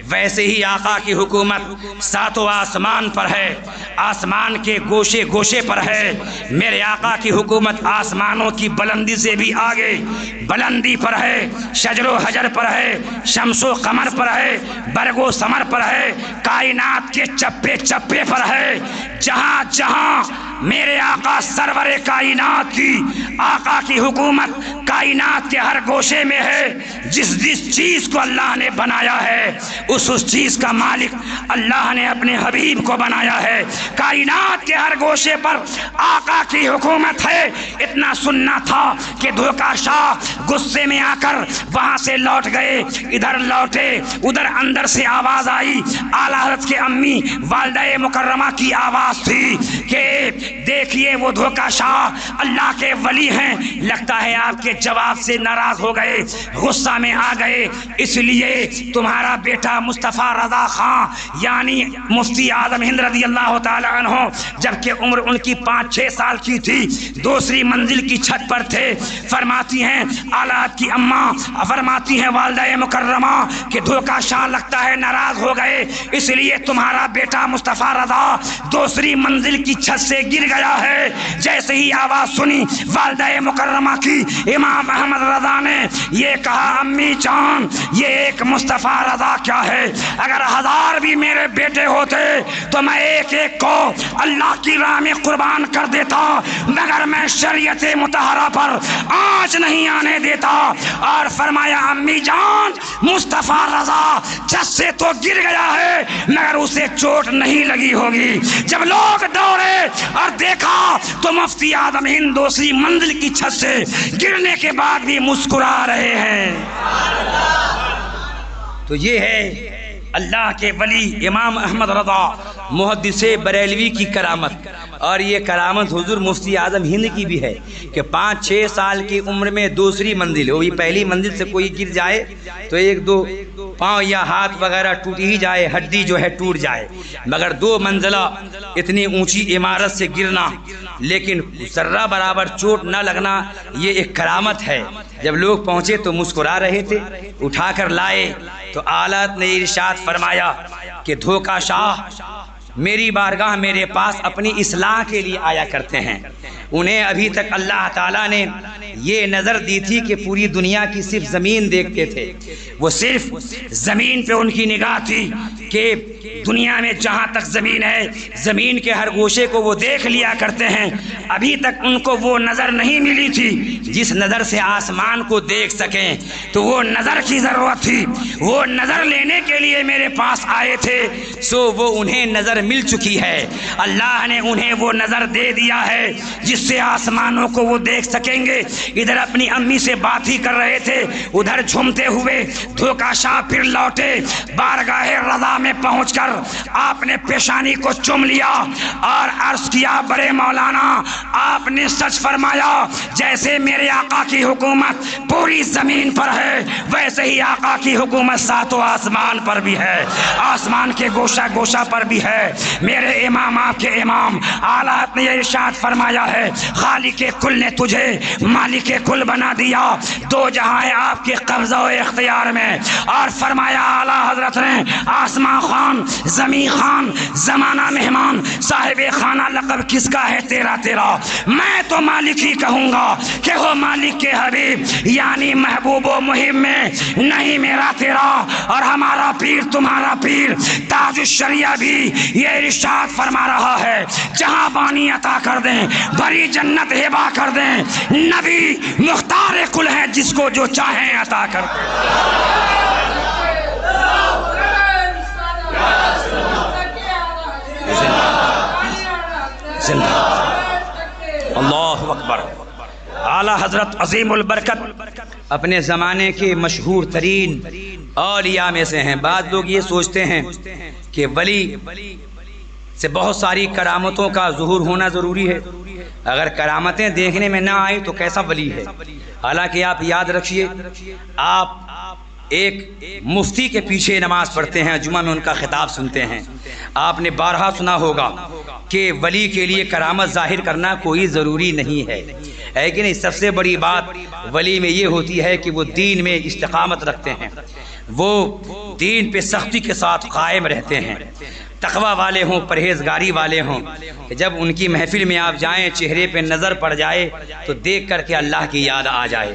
Speaker 2: ویسے ہی آقا کی حکومت ساتوں آسمان پر ہے، آسمان کے گوشے گوشے پر ہے۔ میرے آقا کی حکومت آسمانوں کی بلندی سے بھی آگے بلندی پر ہے، شجر و حجر پر ہے، شمس و قمر پر ہے، برگ و ثمر پر ہے، کائنات کے چپے چپے پر ہے۔ جہاں جہاں میرے آقا سرور کائنات کی آقا کی حکومت کائنات کے ہر گوشے میں ہے۔ جس چیز کو اللہ نے بنایا ہے، اس چیز کا مالک اللہ نے اپنے حبیب کو بنایا ہے۔ کائنات کے ہر گوشے پر آقا کی حکومت ہے۔ اتنا سننا تھا کہ دھوکہ شاہ غصے میں آ کر وہاں سے لوٹ گئے، ادھر لوٹے، ادھر اندر سے آواز آئی، اعلیٰ حضرت کے امی والدہ مکرمہ کی آواز تھی کہ دیکھیے وہ دھوکہ شاہ اللہ کے ولی ہیں، لگتا ہے آپ کے جواب سے ناراض ہو گئے، غصہ میں آ گئے، اس لیے تمہارا بیٹا مصطفیٰ رضا خان یعنی مفتی اعظم ہند رضی اللہ تعالی عنہ، جبکہ عمر ان کی 5-6 سال کی تھی، دوسری منزل کی چھت پر تھے۔ فرماتی ہیں اعلیٰ کی اماں، فرماتی ہیں والدہ مکرمہ کہ دھوکہ شاہ لگتا ہے ناراض ہو گئے، اس لیے تمہارا بیٹا مصطفیٰ رضا دوسری منزل کی چھت سے گر گیا ہے۔ جیسے ہی آواز سنی والدہ مکرمہ کی، امام احمد رضا نے یہ کہا، امی
Speaker 3: امی جان یہ ایک مصطفیٰ رضا کیا ہے، اگر 1000 بھی میرے بیٹے ہوتے تو میں ایک ایک کو اللہ کی راہ میں قربان کر دیتا، مگر میں شریعت مطہرہ پر آنچ نہیں آنے دیتا۔ اور فرمایا امی جان مصطفیٰ رضا چھت سے تو گر گیا ہے مگر اسے چوٹ نہیں لگی ہوگی۔ جب لوگ دوڑے اور دیکھا تو مفتی اعظم ہند دوسری منزل کی چھت سے گرنے کے بعد بھی مسکرا رہے ہیں۔ تو یہ ہے اللہ کے ولی امام احمد رضا محدث بریلوی کی کرامت، اور یہ کرامت حضور مفتی اعظم ہند کی بھی ہے کہ 5-6 سال کی عمر میں دوسری منزل، وہی پہلی منزل سے کوئی گر جائے تو 1-2 پاؤں یا ہاتھ وغیرہ ٹوٹ ہی جائے، ہڈی جو ہے ٹوٹ جائے، مگر 2 منزلہ اتنی اونچی عمارت سے گرنا لیکن ذرہ برابر چوٹ نہ لگنا، یہ ایک کرامت ہے۔ جب لوگ پہنچے تو مسکرا رہے تھے، اٹھا کر لائے تو آلات نے ارشاد فرمایا کہ دھوکہ شاہ میری بارگاہ میرے پاس اپنی اصلاح کے لیے آیا کرتے ہیں، انہیں ابھی تک اللہ تعالیٰ نے یہ نظر دی تھی کہ پوری دنیا کی صرف زمین دیکھتے تھے، وہ صرف زمین پہ ان کی نگاہ تھی کہ دنیا میں جہاں تک زمین ہے زمین کے ہر گوشے کو وہ دیکھ لیا کرتے ہیں، ابھی تک ان کو وہ نظر نہیں ملی تھی جس نظر سے آسمان کو دیکھ سکیں، تو وہ نظر کی ضرورت تھی، وہ نظر لینے کے لیے میرے پاس آئے تھے، سو وہ انہیں نظر مل چکی ہے، اللہ نے انہیں وہ نظر دے دیا ہے جس سے آسمانوں کو وہ دیکھ سکیں گے۔ ادھر اپنی امی سے بات ہی کر رہے تھے، ادھر جھومتے ہوئے دھوکہ شاہ پھر لوٹے، بارگاہ رضا میں پہنچ کر آپ نے پیشانی کو چوم لیا اور عرض کیا برے مولانا آپ نے سچ فرمایا، جیسے میرے آقا کی حکومت پوری زمین پر ہے ویسے ہی آقا کی حکومت 7 آسمان پر بھی ہے، آسمان کے گوشہ گوشہ پر بھی ہے۔ میرے امام آپ کے امام آلات نے یہ ارشاد فرمایا ہے خالق کل نے تجھے مالک کل بنا دیا، 2 جہاں آپ کے قبضہ و اختیار میں، اور فرمایا اعلیٰ حضرت نے آسمان خان زمین خان زمانہ مہمان صاحب خانہ لقب کس کا ہے تیرا تیرا، میں تو مالک ہی کہوں گا کہ ہو مالک کے حبیب یعنی محبوب و محب میں نہیں میرا تیرا، اور ہمارا پیر تمہارا پیر تاج الشریعہ بھی یہ ارشاد فرما رہا ہے جہاں بانی عطا کر دیں بڑی جنت ہبا کر دیں، نبی مختار کل ہے جس کو جو چاہیں عطا کر دیں۔ اللہ اکبر۔ اعلیٰ حضرت عظیم البرکت اپنے زمانے کے مشہور ترین اولیاء میں سے ہیں۔ بعض لوگ یہ سوچتے ہیں کہ ولی سے بہت ساری کرامتوں کا ظہور ہونا ضروری ہے، اگر کرامتیں دیکھنے میں نہ آئی تو کیسا ولی ہے؟ حالانکہ آپ یاد رکھیے، آپ ایک مفتی کے پیچھے نماز پڑھتے ہیں، جمعہ میں ان کا خطاب سنتے ہیں، آپ نے بارہا سنا ہوگا کہ ولی کے لیے کرامت ظاہر کرنا کوئی ضروری نہیں ہے، لیکن اس سب سے بڑی بات ولی میں یہ ہوتی ہے کہ وہ دین میں استقامت رکھتے ہیں، وہ دین پہ سختی کے ساتھ قائم رہتے ہیں، تقوی والے ہوں، پرہیزگاری والے ہوں، کہ جب ان کی محفل میں آپ جائیں چہرے پہ نظر پڑ جائے تو دیکھ کر کے اللہ کی یاد آ جائے،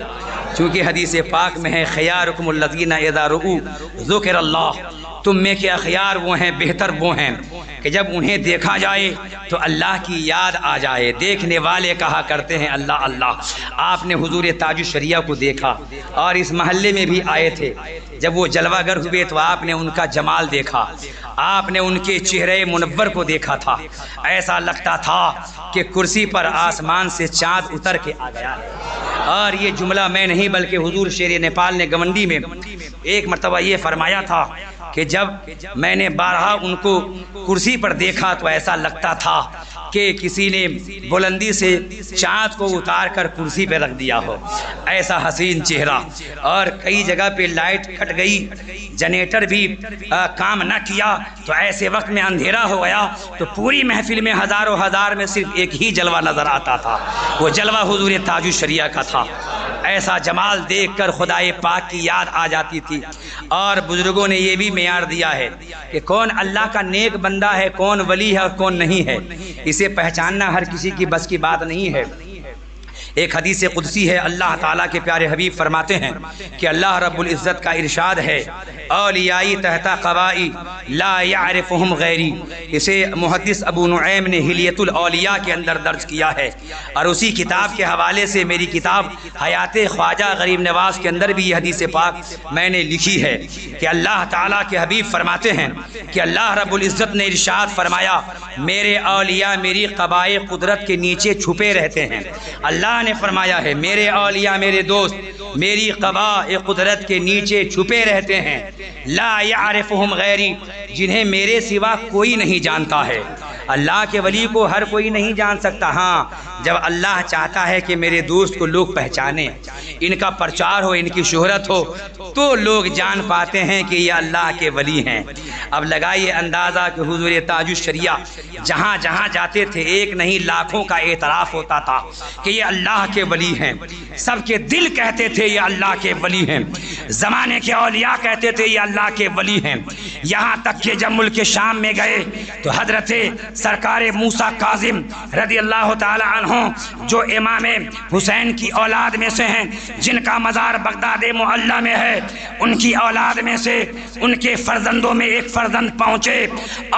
Speaker 3: چونکہ حدیث پاک میں ہے خیارکم الذین اذا رؤوا ذکر اللہ، تم میں کے اخیار وہ ہیں، بہتر وہ ہیں کہ جب انہیں دیکھا جائے تو اللہ کی یاد آ جائے، دیکھنے والے کہا کرتے ہیں اللہ اللہ۔ آپ نے حضور تاج الشریعہ کو دیکھا اور اس محلے میں بھی آئے تھے، جب وہ جلوہ گر ہوئے تو آپ نے ان کا جمال دیکھا، آپ نے ان کے چہرے منور کو دیکھا تھا، ایسا لگتا تھا کہ کرسی پر آسمان سے چاند اتر کے آ گیا ہے۔ اور یہ جملہ میں نہیں بلکہ حضور شیر نیپال نے گونڈی میں ایک مرتبہ یہ فرمایا تھا کہ جب میں نے بارہا ان کو کرسی پر دیکھا تو ایسا لگتا تھا کہ کسی نے بلندی سے چاند کو اتار کر کرسی پہ رکھ دیا ہو، ایسا حسین چہرہ۔ اور کئی جگہ پہ لائٹ کٹ گئی، جنریٹر بھی کام نہ کیا تو ایسے وقت میں اندھیرا ہو گیا تو پوری محفل میں ہزاروں ہزار میں صرف ایک ہی جلوہ نظر آتا تھا، وہ جلوہ حضور تاج الشریعہ کا تھا۔ ایسا جمال دیکھ کر خدائے پاک کی یاد آ جاتی تھی۔ اور بزرگوں نے یہ بھی معیار دیا ہے کہ کون اللہ کا نیک بندہ ہے، کون ولی ہے اور کون نہیں ہے، اسے پہچاننا ہر کسی کی بس کی بات نہیں ہے۔ ایک حدیث قدسی ہے، اللہ تعالیٰ کے پیارے حبیب فرماتے ہیں کہ اللہ رب العزت کا ارشاد ہے، اولیائی تحت قوائی لا یعرفہم غیری۔ اسے محدث ابو نعیم نے حلیۃ الاولیاء کے اندر درج کیا ہے، اور اسی کتاب کے حوالے سے میری کتاب حیات خواجہ غریب نواز کے اندر بھی یہ حدیث پاک میں نے لکھی ہے کہ اللہ تعالیٰ کے حبیب فرماتے ہیں کہ اللہ رب العزت نے ارشاد فرمایا، میرے اولیاء میری قبائے قدرت کے نیچے چھپے رہتے ہیں۔ اللہ نے فرمایا ہے میرے اولیاء میرے دوست میری قبائے قدرت کے نیچے چھپے رہتے ہیں، لا یعرفہم غیری، جنہیں میرے سوا کوئی نہیں جانتا ہے۔ اللہ کے ولی کو ہر کوئی نہیں جان سکتا، ہاں جب اللہ چاہتا ہے کہ میرے دوست کو لوگ پہچانیں، ان کا پرچار ہو، ان کی شہرت ہو، تو لوگ جان پاتے ہیں کہ یہ اللہ کے ولی ہیں۔ اب لگائیے اندازہ کہ حضور تاج الشریعہ جہاں جہاں جاتے تھے ایک نہیں لاکھوں کا اعتراف ہوتا تھا کہ یہ اللہ کے ولی ہیں، سب کے دل کہتے تھے یہ اللہ کے ولی ہیں، زمانے کے اولیاء کہتے تھے یہ اللہ کے ولی ہیں، یہاں تک کہ جب ملک شام میں گئے تو حضرت سرکار موسیٰ کاظم رضی اللہ تعالی عنہ جو امام حسین کی اولاد میں سے ہیں، جن کا مزار بغداد معلی میں ہے، ان کی اولاد میں سے ان کے فرزندوں میں ایک فرزند پہنچے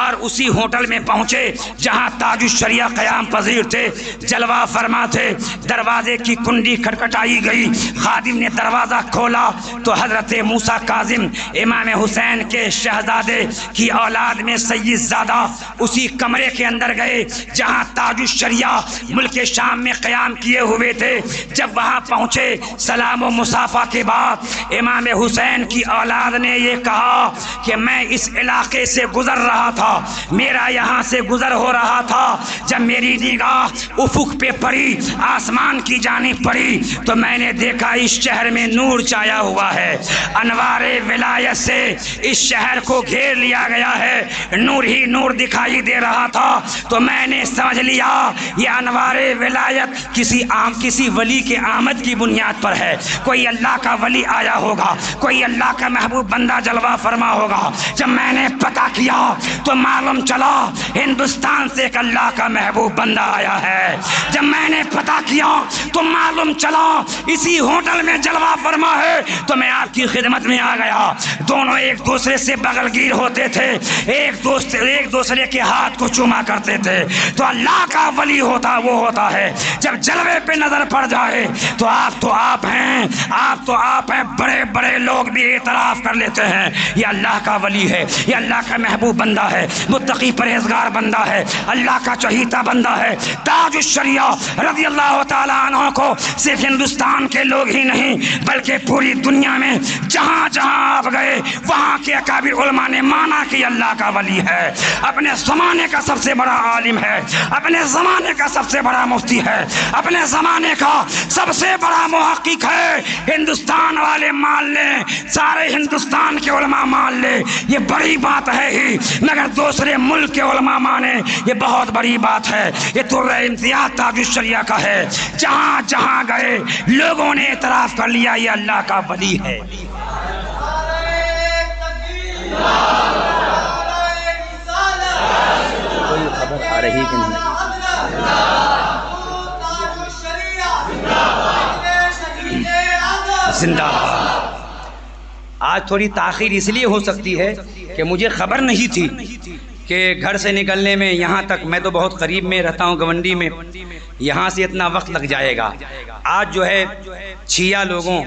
Speaker 3: اور اسی ہوٹل میں پہنچے جہاں تاج الشریعہ قیام پذیر تھے، جلوہ فرما تھے۔ دروازے کی کنڈی کھٹکھٹائی گئی، خادم نے دروازہ کھولا تو حضرت موسیٰ کاظم امام حسین کے شہزادے کی اولاد میں سید زادہ اسی کمرے کے اندر گئے جہاں تاج الشریعہ ملک شام میں قیام کیے ہوئے تھے۔ جب وہاں پہنچے سلام و مصافحہ کے بعد امام حسین کی اولاد نے یہ کہا کہ میں اس علاقے سے گزر رہا تھا، میرا یہاں سے گزر ہو رہا تھا، جب میری نگاہ افق پہ پڑی، آسمان کی جانب پڑی، تو میں نے دیکھا اس شہر میں نور چھایا ہوا ہے، انوار ولایت سے اس شہر کو گھیر لیا گیا ہے، نور ہی نور دکھائی دے رہا تھا۔ تو میں نے سمجھ لیا یہ انوار ولایت کسی ولی کے آمد کی بنیاد پر ہے، کوئی اللہ کا ولی آیا ہوگا، کوئی اللہ کا محبوب بندہ جلوہ فرما ہوگا۔ جب میں نے پتہ کیا تو معلوم چلا ہندوستان سے ایک اللہ کا محبوب بندہ آیا ہے۔ جب میں نے پتہ کیا تو معلوم چلا اسی ہوٹل میں جلوہ فرما ہے، تو میں آپ کی خدمت میں آ گیا۔ دونوں ایک دوسرے سے بغل گیر ہوتے تھے، ایک دوسرے کے ہاتھ کو چوما کرتے تھے۔ تو اللہ کا ولی ہوتا وہ ہوتا ہے جب جلوے پہ نظر پڑ جائے تو آپ ہیں، بڑے بڑے لوگ بھی اعتراف کر لیتے ہیں یہ اللہ کا ولی ہے، یہ اللہ کا محبوب بندہ ہے، متقی پرہیزگار بندہ ہے، اللہ کا چہیتا بندہ ہے۔ تاج الشریعہ رضی اللہ تعالی عنہ کو صرف ہندوستان کے لوگ ہی نہیں بلکہ پوری دنیا میں جہاں جہاں آپ گئے وہاں کے اکابر علماء نے مانا کہ اللہ کا ولی ہے، اپنے زمانے کا سب سے بڑا عالم ہے، اپنے زمانے کا سب سے بڑا مفتی ہے، اپنے زمانے کا سب سے بڑا محقق ہے۔ ہندوستان والے مان لیں، سارے ہندوستان کے علماء مان لیں، یہ بڑی بات ہے ہی، مگر دوسرے ملک کے علماء مانے یہ بہت بڑی بات ہے۔ یہ تو امتیاز تاج الشریعہ کا ہے، جہاں جہاں گئے لوگوں نے اعتراف کر لیا یہ اللہ کا ولی ہے۔ کوئی خبر آ رہی کہ نہیں؟ زندہ باد۔ آج تھوڑی تاخیر اس لیے ہو سکتی ہے کہ مجھے خبر نہیں تھی کہ گھر سے نکلنے میں یہاں تک، میں تو بہت قریب میں رہتا ہوں گونڈی میں، یہاں سے اتنا وقت لگ جائے گا۔ آج جو ہے شیعہ لوگوں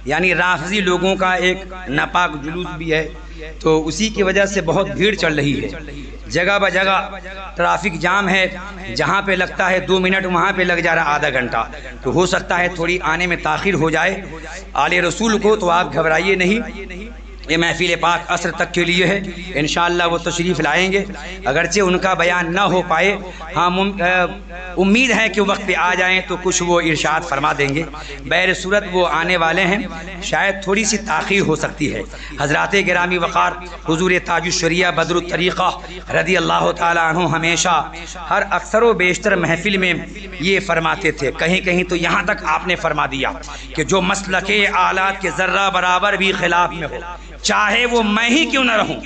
Speaker 3: یعنی رافضی لوگوں کا ایک ناپاک جلوس بھی ہے، تو اسی کی وجہ سے بہت بھیڑ چل رہی ہے، جگہ بہ جگہ ٹرافک جام ہے، جہاں پہ لگتا ہے 2 منٹ وہاں پہ لگ جا رہا آدھا گھنٹہ، تو ہو سکتا ہے تھوڑی آنے میں تاخیر ہو جائے۔ آل رسول کو تو آپ گھبرائیے نہیں، یہ محفل پاک عصر تک کے لیے ہے، انشاءاللہ وہ تشریف لائیں گے، اگرچہ ان کا بیان نہ ہو پائے، ہاں امید ہے کہ وقت پہ آ جائیں تو کچھ وہ ارشاد فرما دیں گے۔ بہر صورت وہ آنے والے ہیں، شاید تھوڑی سی تاخیر ہو سکتی ہے۔ حضرات گرامی وقار حضور تاج الشریعہ بدر الطریقہ رضی اللہ تعالی عنہ ہمیشہ ہر اکثر و بیشتر محفل میں یہ فرماتے تھے، کہیں کہیں تو یہاں تک آپ نے فرما دیا کہ جو مسلک آلات کے ذرہ برابر بھی خلاف میں ہو، چاہے وہ میں ہی کیوں نہ رہوں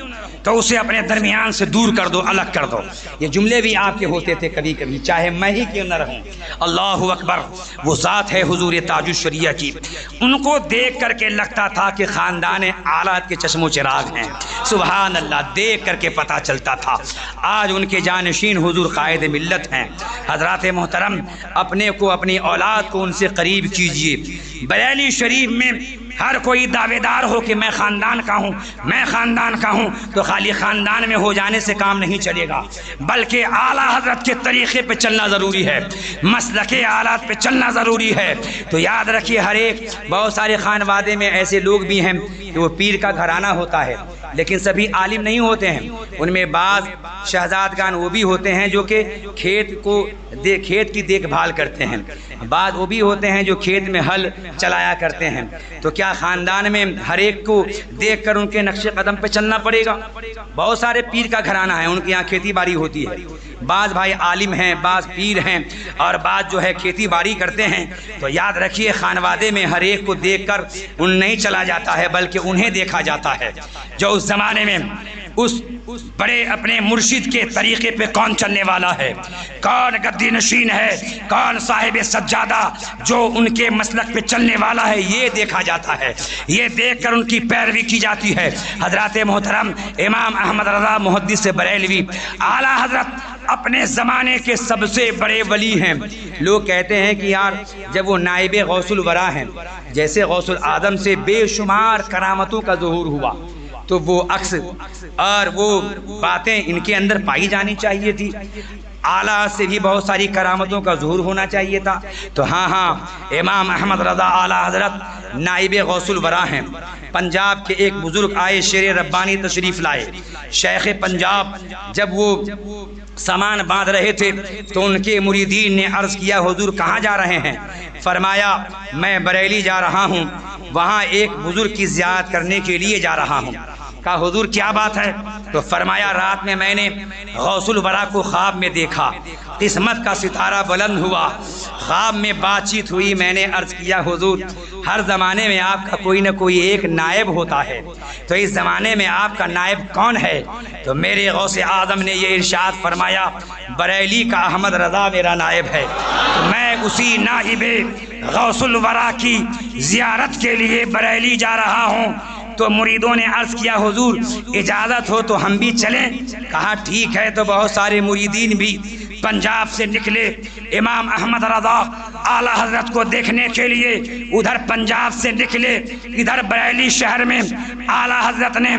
Speaker 3: تو اسے اپنے درمیان سے دور کر دو، الگ کر دو۔ یہ جملے بھی آپ کے ہوتے تھے کبھی کبھی، چاہے میں ہی کیوں نہ رہوں۔ اللہ اکبر، وہ ذات ہے حضور تاج الشریعہ کی، ان کو دیکھ کر کے لگتا تھا کہ خاندان آلات کے چشم و چراغ ہیں۔ سبحان اللہ، دیکھ کر کے پتہ چلتا تھا۔ آج ان کے جانشین حضور قائد ملت ہیں۔ حضرات محترم، اپنے کو، اپنی اولاد کو ان سے قریب کیجئے۔ بریلی شریف میں ہر کوئی دعوے دار ہو کہ میں خاندان کا ہوں، میں خاندان کا ہوں، تو خالی خاندان میں ہو جانے سے کام نہیں چلے گا، بلکہ اعلیٰ حضرت کے طریقے پہ چلنا ضروری ہے، مسلک آلات پہ چلنا ضروری ہے۔ تو یاد رکھیے، ہر ایک، بہت سارے خانوادے میں ایسے لوگ بھی ہیں کہ وہ پیر کا گھرانہ ہوتا ہے، لیکن سبھی عالم نہیں ہوتے ہیں۔ ان میں بعض شہزادگان وہ بھی ہوتے ہیں جو کہ کھیت کی دیکھ بھال کرتے ہیں، بعض وہ بھی ہوتے ہیں جو کھیت میں ہل چلایا کرتے ہیں۔ تو کیا خاندان میں ہر ایک کو دیکھ کر ان کے نقش قدم پہ چلنا پڑے گا؟ بہت سارے پیر کا گھرانہ ہے، ان کے یہاں کھیتی باڑی ہوتی ہے، بعض بھائی عالم ہیں، بعض پیر ہیں، اور بعض جو ہے کھیتی باڑی کرتے ہیں۔ تو یاد رکھیے، خانوادے میں ہر ایک کو دیکھ کر ان نہیں چلا جاتا ہے، بلکہ انہیں دیکھا جاتا ہے۔ جو اس زمانے میں اس بڑے اپنے مرشد کے طریقے پہ کون چلنے والا ہے، کون گدی نشین ہے، کون صاحب سجادہ جو ان کے مسلک پہ چلنے والا ہے، یہ دیکھا جاتا ہے، یہ دیکھ کر ان کی پیروی کی جاتی ہے۔ حضرات محترم، امام احمد رضا محدث بریلوی اعلیٰ حضرت اپنے زمانے کے سب سے بڑے ولی ہیں۔ لوگ کہتے ہیں کہ یار جب وہ نائب غوث الورا ہیں، جیسے غوث العظم سے بے شمار کرامتوں کا ظہور ہوا، تو وہ عکس اور وہ باتیں ان کے اندر پائی جانی چاہیے تھی۔ اعلیٰ سے بھی بہت ساری کرامتوں کا ظہور ہونا چاہیے تھا۔ تو ہاں، امام احمد رضا اعلیٰ حضرت نائب غوث الورا ہیں۔ پنجاب کے ایک بزرگ آئے، شیر ربانی تشریف لائے، شیخ پنجاب، جب وہ سامان باندھ رہے تھے تو ان کے مریدین نے عرض کیا، حضور کہاں جا رہے ہیں؟ فرمایا، میں بریلی جا رہا ہوں، وہاں ایک بزرگ کی زیارت کرنے کے لیے جا رہا ہوں۔ کہا حضور کیا بات ہے؟ تو فرمایا، رات میں میں نے غوث الورا کو خواب میں دیکھا، قسمت کا ستارہ بلند ہوا، خواب میں بات چیت ہوئی، میں نے عرض کیا حضور ہر زمانے میں آپ کا کوئی نہ کوئی ایک نائب ہوتا ہے، تو اس زمانے میں آپ کا نائب کون ہے؟ تو میرے غوث اعظم نے یہ ارشاد فرمایا، بریلی کا احمد رضا میرا نائب ہے۔ میں اسی نائب غوث الورا کی زیارت کے لیے بریلی جا رہا ہوں۔ تو مریدوں نے عرض کیا، حضور اجازت ہو تو ہم بھی چلیں؟ کہا ٹھیک ہے۔ تو بہت سارے مریدین بھی پنجاب سے نکلے امام احمد رضا اعلیٰ حضرت کو دیکھنے کے لیے، ادھر پنجاب سے نکلے، ادھر بریلی شہر میں اعلیٰ حضرت نے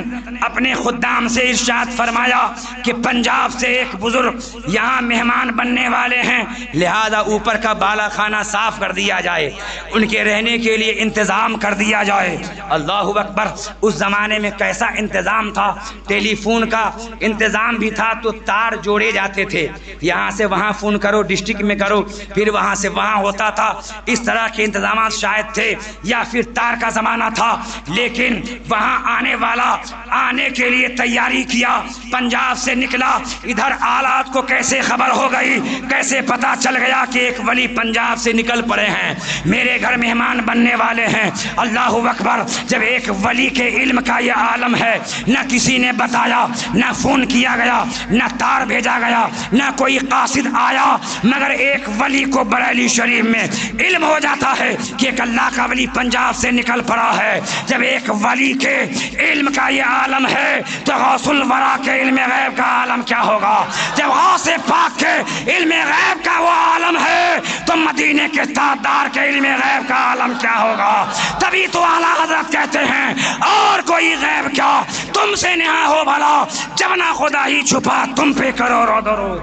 Speaker 3: اپنے خدام سے ارشاد فرمایا کہ پنجاب سے ایک بزرگ یہاں مہمان بننے والے ہیں، لہذا اوپر کا بالا خانہ صاف کر دیا جائے، ان کے رہنے کے لیے انتظام کر دیا جائے۔ اللہ اکبر، اس زمانے میں کیسا انتظام تھا، ٹیلی فون کا انتظام بھی تھا، تو تار جوڑے جاتے تھے، یہاں سے وہاں فون کرو، ڈسٹرکٹ میں کرو، پھر وہاں سے وہاں ہوتا تھا۔ اس طرح کے انتظامات شاید تھے، یا پھر تار کا زمانہ تھا، لیکن وہاں آنے والا آنے کے لیے تیاری کیا، پنجاب سے نکلا، ادھر آلات کو کیسے خبر ہو گئی، کیسے پتا چل گیا کہ ایک ولی پنجاب سے نکل پڑے ہیں، میرے گھر مہمان بننے والے ہیں۔ اللہ اکبر، جب ایک ولی کے علم کا یہ عالم ہے، نہ کسی نے بتایا، نہ فون کیا گیا، نہ تار بھیجا گیا، نہ کوئی قاصد آیا، مگر ایک ولی کو بریلی شریف میں علم ہو جاتا ہے کہ ایک اللہ کا ولی پنجاب سے نکل پڑا ہے۔ جب ایک ولی کے علم کا یہ عالم ہے تو غوث الورا کے علم غیب کا عالم کیا ہوگا؟ جب غوث پاک کے علم غیب کا وہ عالم ہے تو مدینے کے تاجدار کے علم غیب کا عالم کیا ہوگا؟ تبھی تو اعلیٰ حضرت کہتے ہیں، اور کوئی غیب کیا، تم سے نہا ہو بھلا، جب نہ خدا ہی چھپا تم پہ کرو رو درود۔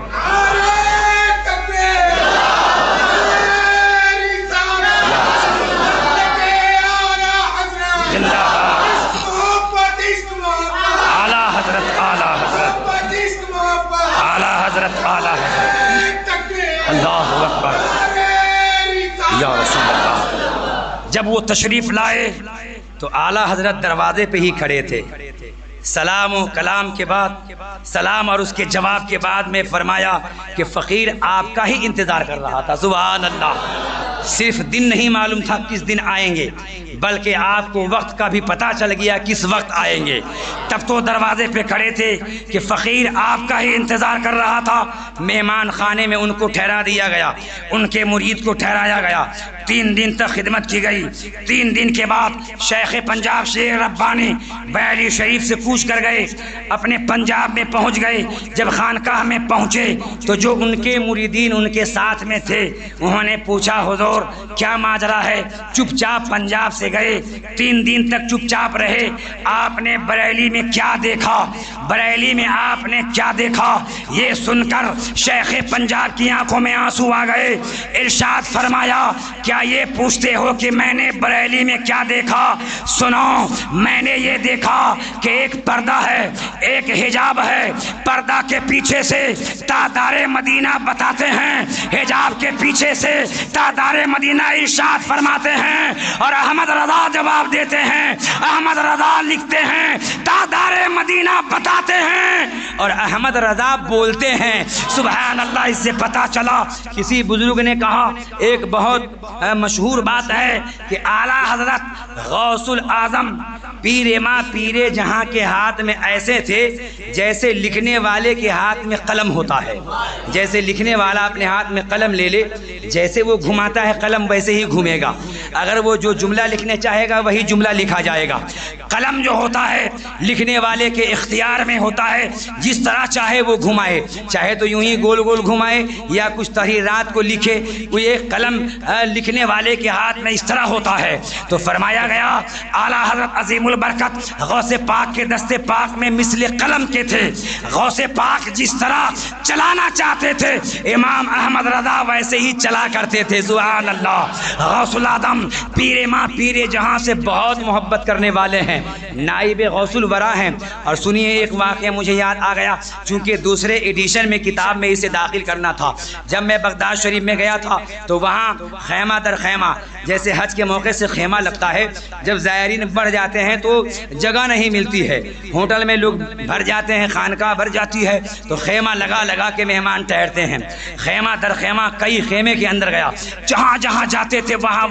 Speaker 3: اعلیٰ حضرت، اعلیٰ حضرت، اعلیٰ حضرت، اعلیٰ حضرت، اللہ اکبر یا رسول اللہ۔ جب وہ تشریف لائے تو اعلیٰ حضرت دروازے پہ ہی کھڑے تھے، سلام و کلام کے بعد، سلام اور اس کے جواب کے بعد میں فرمایا کہ فقیر آپ کا ہی انتظار کر رہا تھا۔ سبحان اللہ، صرف دن نہیں معلوم تھا کس دن آئیں گے، بلکہ آپ کو وقت کا بھی پتہ چل گیا کس وقت آئیں گے۔ تب تو دروازے پہ کھڑے تھے کہ فقیر آپ کا ہی انتظار کر رہا تھا۔ مہمان خانے میں ان کو ٹھہرا دیا گیا، ان کے مرید کو ٹھہرایا گیا، 3 دن تک خدمت کی گئی۔ 3 دن کے بعد شیخ پنجاب شیخ ربانی بریلی شریف سے پوچھ کر گئے، اپنے پنجاب میں پہنچ گئے۔ جب خانقاہ میں پہنچے تو جو ان کے مریدین ان کے ساتھ میں تھے انہوں نے پوچھا حضور کیا ماجرا ہے؟ چپ چاپ پنجاب سے گئے، 3 دن تک چپ چاپ رہے، آپ نے بریلی میں کیا دیکھا؟ بریلی میں آپ نے کیا دیکھا؟ یہ سن کر شیخ پنجاب کی آنکھوں میں آنسو آ گئے۔ ارشاد فرمایا کیا یہ پوچھتے ہو کہ میں نے بریلی میں کیا دیکھا؟ سنو، میں نے یہ دیکھا کہ ایک پردہ ہے، ایک حجاب ہے، پردہ کے پیچھے سے تاجدار مدینہ بتاتے ہیں، حجاب کے پیچھے سے تاجدار مدینہ ارشاد فرماتے ہیں، اور احمد رضا جواب دیتے ہیں، احمد رضا لکھتے ہیں، تاجدار مدینہ بتاتے ہیں اور احمد رضا بولتے ہیں۔ سبحان اللہ۔ اس سے پتہ چلا، کسی بزرگ نے کہا، ایک بہت مشہور بات ہے کہ اعلیٰ حضرت غوث الاعظم پیر ماں پیر جہاں کے ہاتھ میں ایسے تھے جیسے لکھنے والے کے ہاتھ میں قلم ہوتا ہے۔ جیسے لکھنے والا اپنے ہاتھ میں قلم لے لے، جیسے وہ گھماتا ہے قلم ویسے ہی گھومے گا، اگر وہ جو جملہ لکھنے چاہے گا وہی جملہ لکھا جائے گا۔ قلم جو ہوتا ہے لکھنے والے کے اختیار میں ہوتا ہے، جس طرح چاہے وہ گھمائے، چاہے تو یوں ہی گول گول گھمائے یا کچھ تحریرات کو لکھے، وہ یہ قلم لکھنے والے کے ہاتھ میں اس طرح ہوتا ہے۔ تو فرمایا گیا اعلیٰ حضرت عظیم البرکت غوث پاک کے دست پاک میں مثل قلم کے تھے۔ غوث پاک جس طرح چلانا چاہتے تھے امام احمد رضا ویسے ہی چلا کرتے تھے۔ سبحان اللہ۔ غوث الاعظم پیر ماں پیر جہاں سے بہت محبت کرنے والے ہیں، نائب غوث الورا ہیں۔ اور سنیے ایک واقعہ مجھے یاد آ گیا، چونکہ دوسرے ایڈیشن میں کتاب میں اسے داخل کرنا تھا۔ جب میں بغداد شریف میں گیا تھا تو وہاں خیمہ در خیمہ، جیسے حج کے موقع سے خیمہ لگتا ہے، جب زائرین بڑھ جاتے ہیں تو جگہ نہیں ملتی ہے، ہوٹل میں لوگ بھر جاتے ہیں، خانقاہ بھر جاتی ہے، تو خیمہ لگا لگا کے مہمان ٹھہرتے ہیں۔ خیمہ در خیمہ کئی خیمے کے اندر گیا، جہاں جہاں جاتے تھے وہاں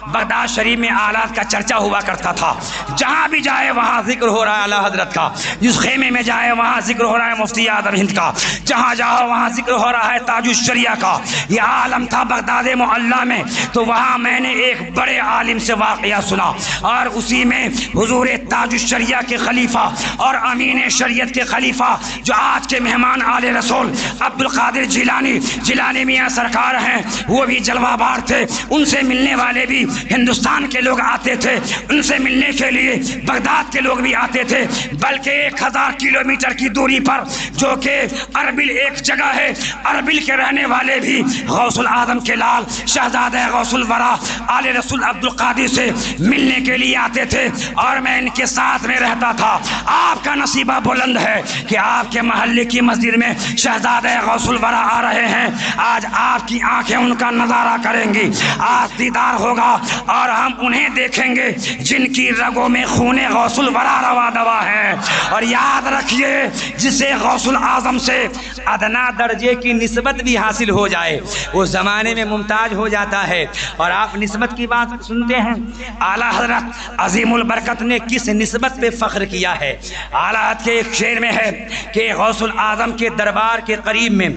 Speaker 3: بغداد شریف میں آلات کا چرچا ہوا کرتا تھا۔ جہاں بھی جائے وہاں ذکر ہو رہا ہے اعلیٰ حضرت کا، جس خیمے میں جائے وہاں ذکر ہو رہا ہے مفتی اعظم ہند کا، جہاں جاؤ وہاں ذکر ہو رہا ہے تاج الشریعہ کا۔ یہ عالم تھا بغداد معلیٰ میں، تو وہاں میں نے ایک بڑے عالم سے واقعہ سنا، اور اسی میں حضور تاج الشریعہ کے خلیفہ اور امین شریعت کے خلیفہ جو آج کے مہمان آل رسول عبد القادر جیلانی میاں سرکار ہیں، وہ بھی جلوہ بار تھے۔ ان سے ملنے والے بھی ہندوستان کے لوگ آتے تھے، ان سے ملنے کے لیے بغداد کے لوگ بھی آتے تھے، بلکہ 1000 کلومیٹر کی دوری پر جو کہ اربل ایک جگہ ہے، اربل کے رہنے والے بھی غوث الاعظم کے لال شہزادہ غوث الورا آل رسول عبد القادر سے ملنے کے لیے آتے تھے، اور میں ان کے ساتھ میں رہتا تھا۔ آپ کا نصیبہ بلند ہے کہ آپ کے محلے کی مسجد میں شہزادہ غوث الورا آ رہے ہیں۔ آج آپ کی آنکھیں ان کا نظارہ کریں گی، آج دیدار ہوگا، اور ہم انہیں دیکھیں گے جن کی رگوں میں خون غوث الورا روا دوا ہے۔ اور یاد رکھیے، جسے غوث الاعظم سے ادنا درجے کی نسبت بھی حاصل ہو جائے وہ زمانے میں ممتاز ہو جاتا ہے۔ اور آپ نسبت کی بات سنتے ہیں، اعلیٰ حضرت عظیم البرکت نے کس نسبت پہ فخر کیا ہے۔ اعلیٰ حضرت کے ایک شعر میں ہے کہ غوث الاعظم کے دربار کے قریب میں،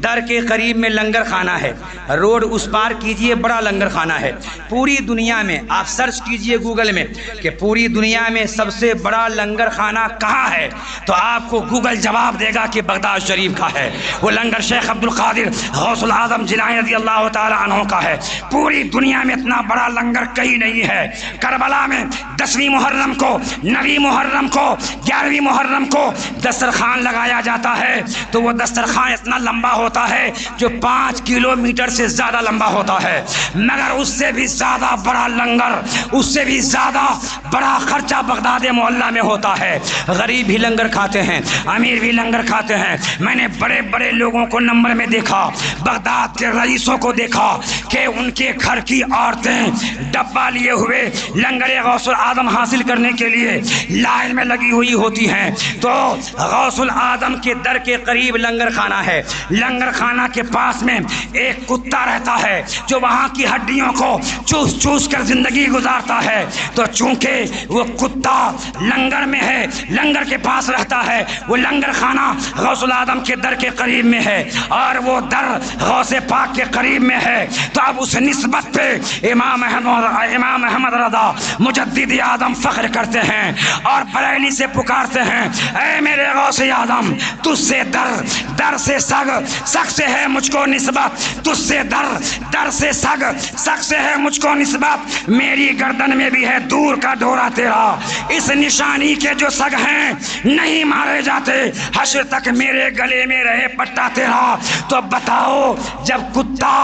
Speaker 3: در کے قریب میں لنگر خانہ ہے، روڈ اس پار کیجئے بڑا لنگر خانہ ہے۔ پوری دنیا میں آپ سرچ کیجئے گوگل میں کہ پوری دنیا میں سب سے بڑا لنگر خانہ کہاں ہے، تو آپ کو گوگل جواب دے گا کہ بغداد شریف کا ہے۔ وہ لنگر شیخ عبد القادر غوث الاعظم جیلانی رضی اللہ تعالی عنہ کا ہے۔ پوری دنیا میں اتنا بڑا لنگر کہیں نہیں ہے۔ کربلا میں 10ویں محرم کو، 9ویں محرم کو، 11ویں محرم کو دسترخوان لگایا جاتا ہے، تو وہ دسترخوان اتنا لمبا ہوتا ہے جو 5 کلومیٹر سے زیادہ لمبا ہوتا ہے، مگر اس سے بھی زیادہ بڑا لنگر، اس سے بھی زیادہ بڑا خرچہ بغداد معلیٰ میں ہوتا ہے۔ غریب بھی لنگر کھاتے ہیں، امیر بھی لنگر کھاتے ہیں۔ میں نے بڑے بڑے لوگوں کو نمبر میں دیکھا، بغداد کے رئیسوں کو دیکھا کہ ان کے گھر کی عورتیں ڈبہ لیے ہوئے لنگر غوث العظم حاصل کرنے کے لیے لائن میں لگی ہوئی ہوتی ہیں۔ تو غوث العظم کے در کے قریب لنگر خانہ ہے، لنگر خانہ کے پاس میں ایک کتا رہتا ہے جو وہاں کی ہڈیوں کو چوس چوس کر زندگی گزارتا ہے۔ تو چونکہ وہ کتا لنگر میں ہے، لنگر کے پاس رہتا ہے، وہ لنگر خانہ غوث العظم کے در کے قریب میں ہے اور وہ در غوث پاک کے قریب میں ہے، تو اب اس نسبت پہ امام احمد رضا مجدد اعظم فخر کرتے ہیں اور بریلی سے پکارتے ہیں، اے میرے غوث اعظم، تجھ سے در سے سگ سے ہے مجھ کو نسبت، تجھ سے در سے سگ سے ہے مجھ کو نسبت، میری گردن میں بھی ہے دور کا ڈورا تیرا، اس نشانی کے جو سگ ہیں نہیں مارے جاتے، حشر تک میرے گلے میں رہے پٹا تیرا۔ تو بتاؤ، جب کتا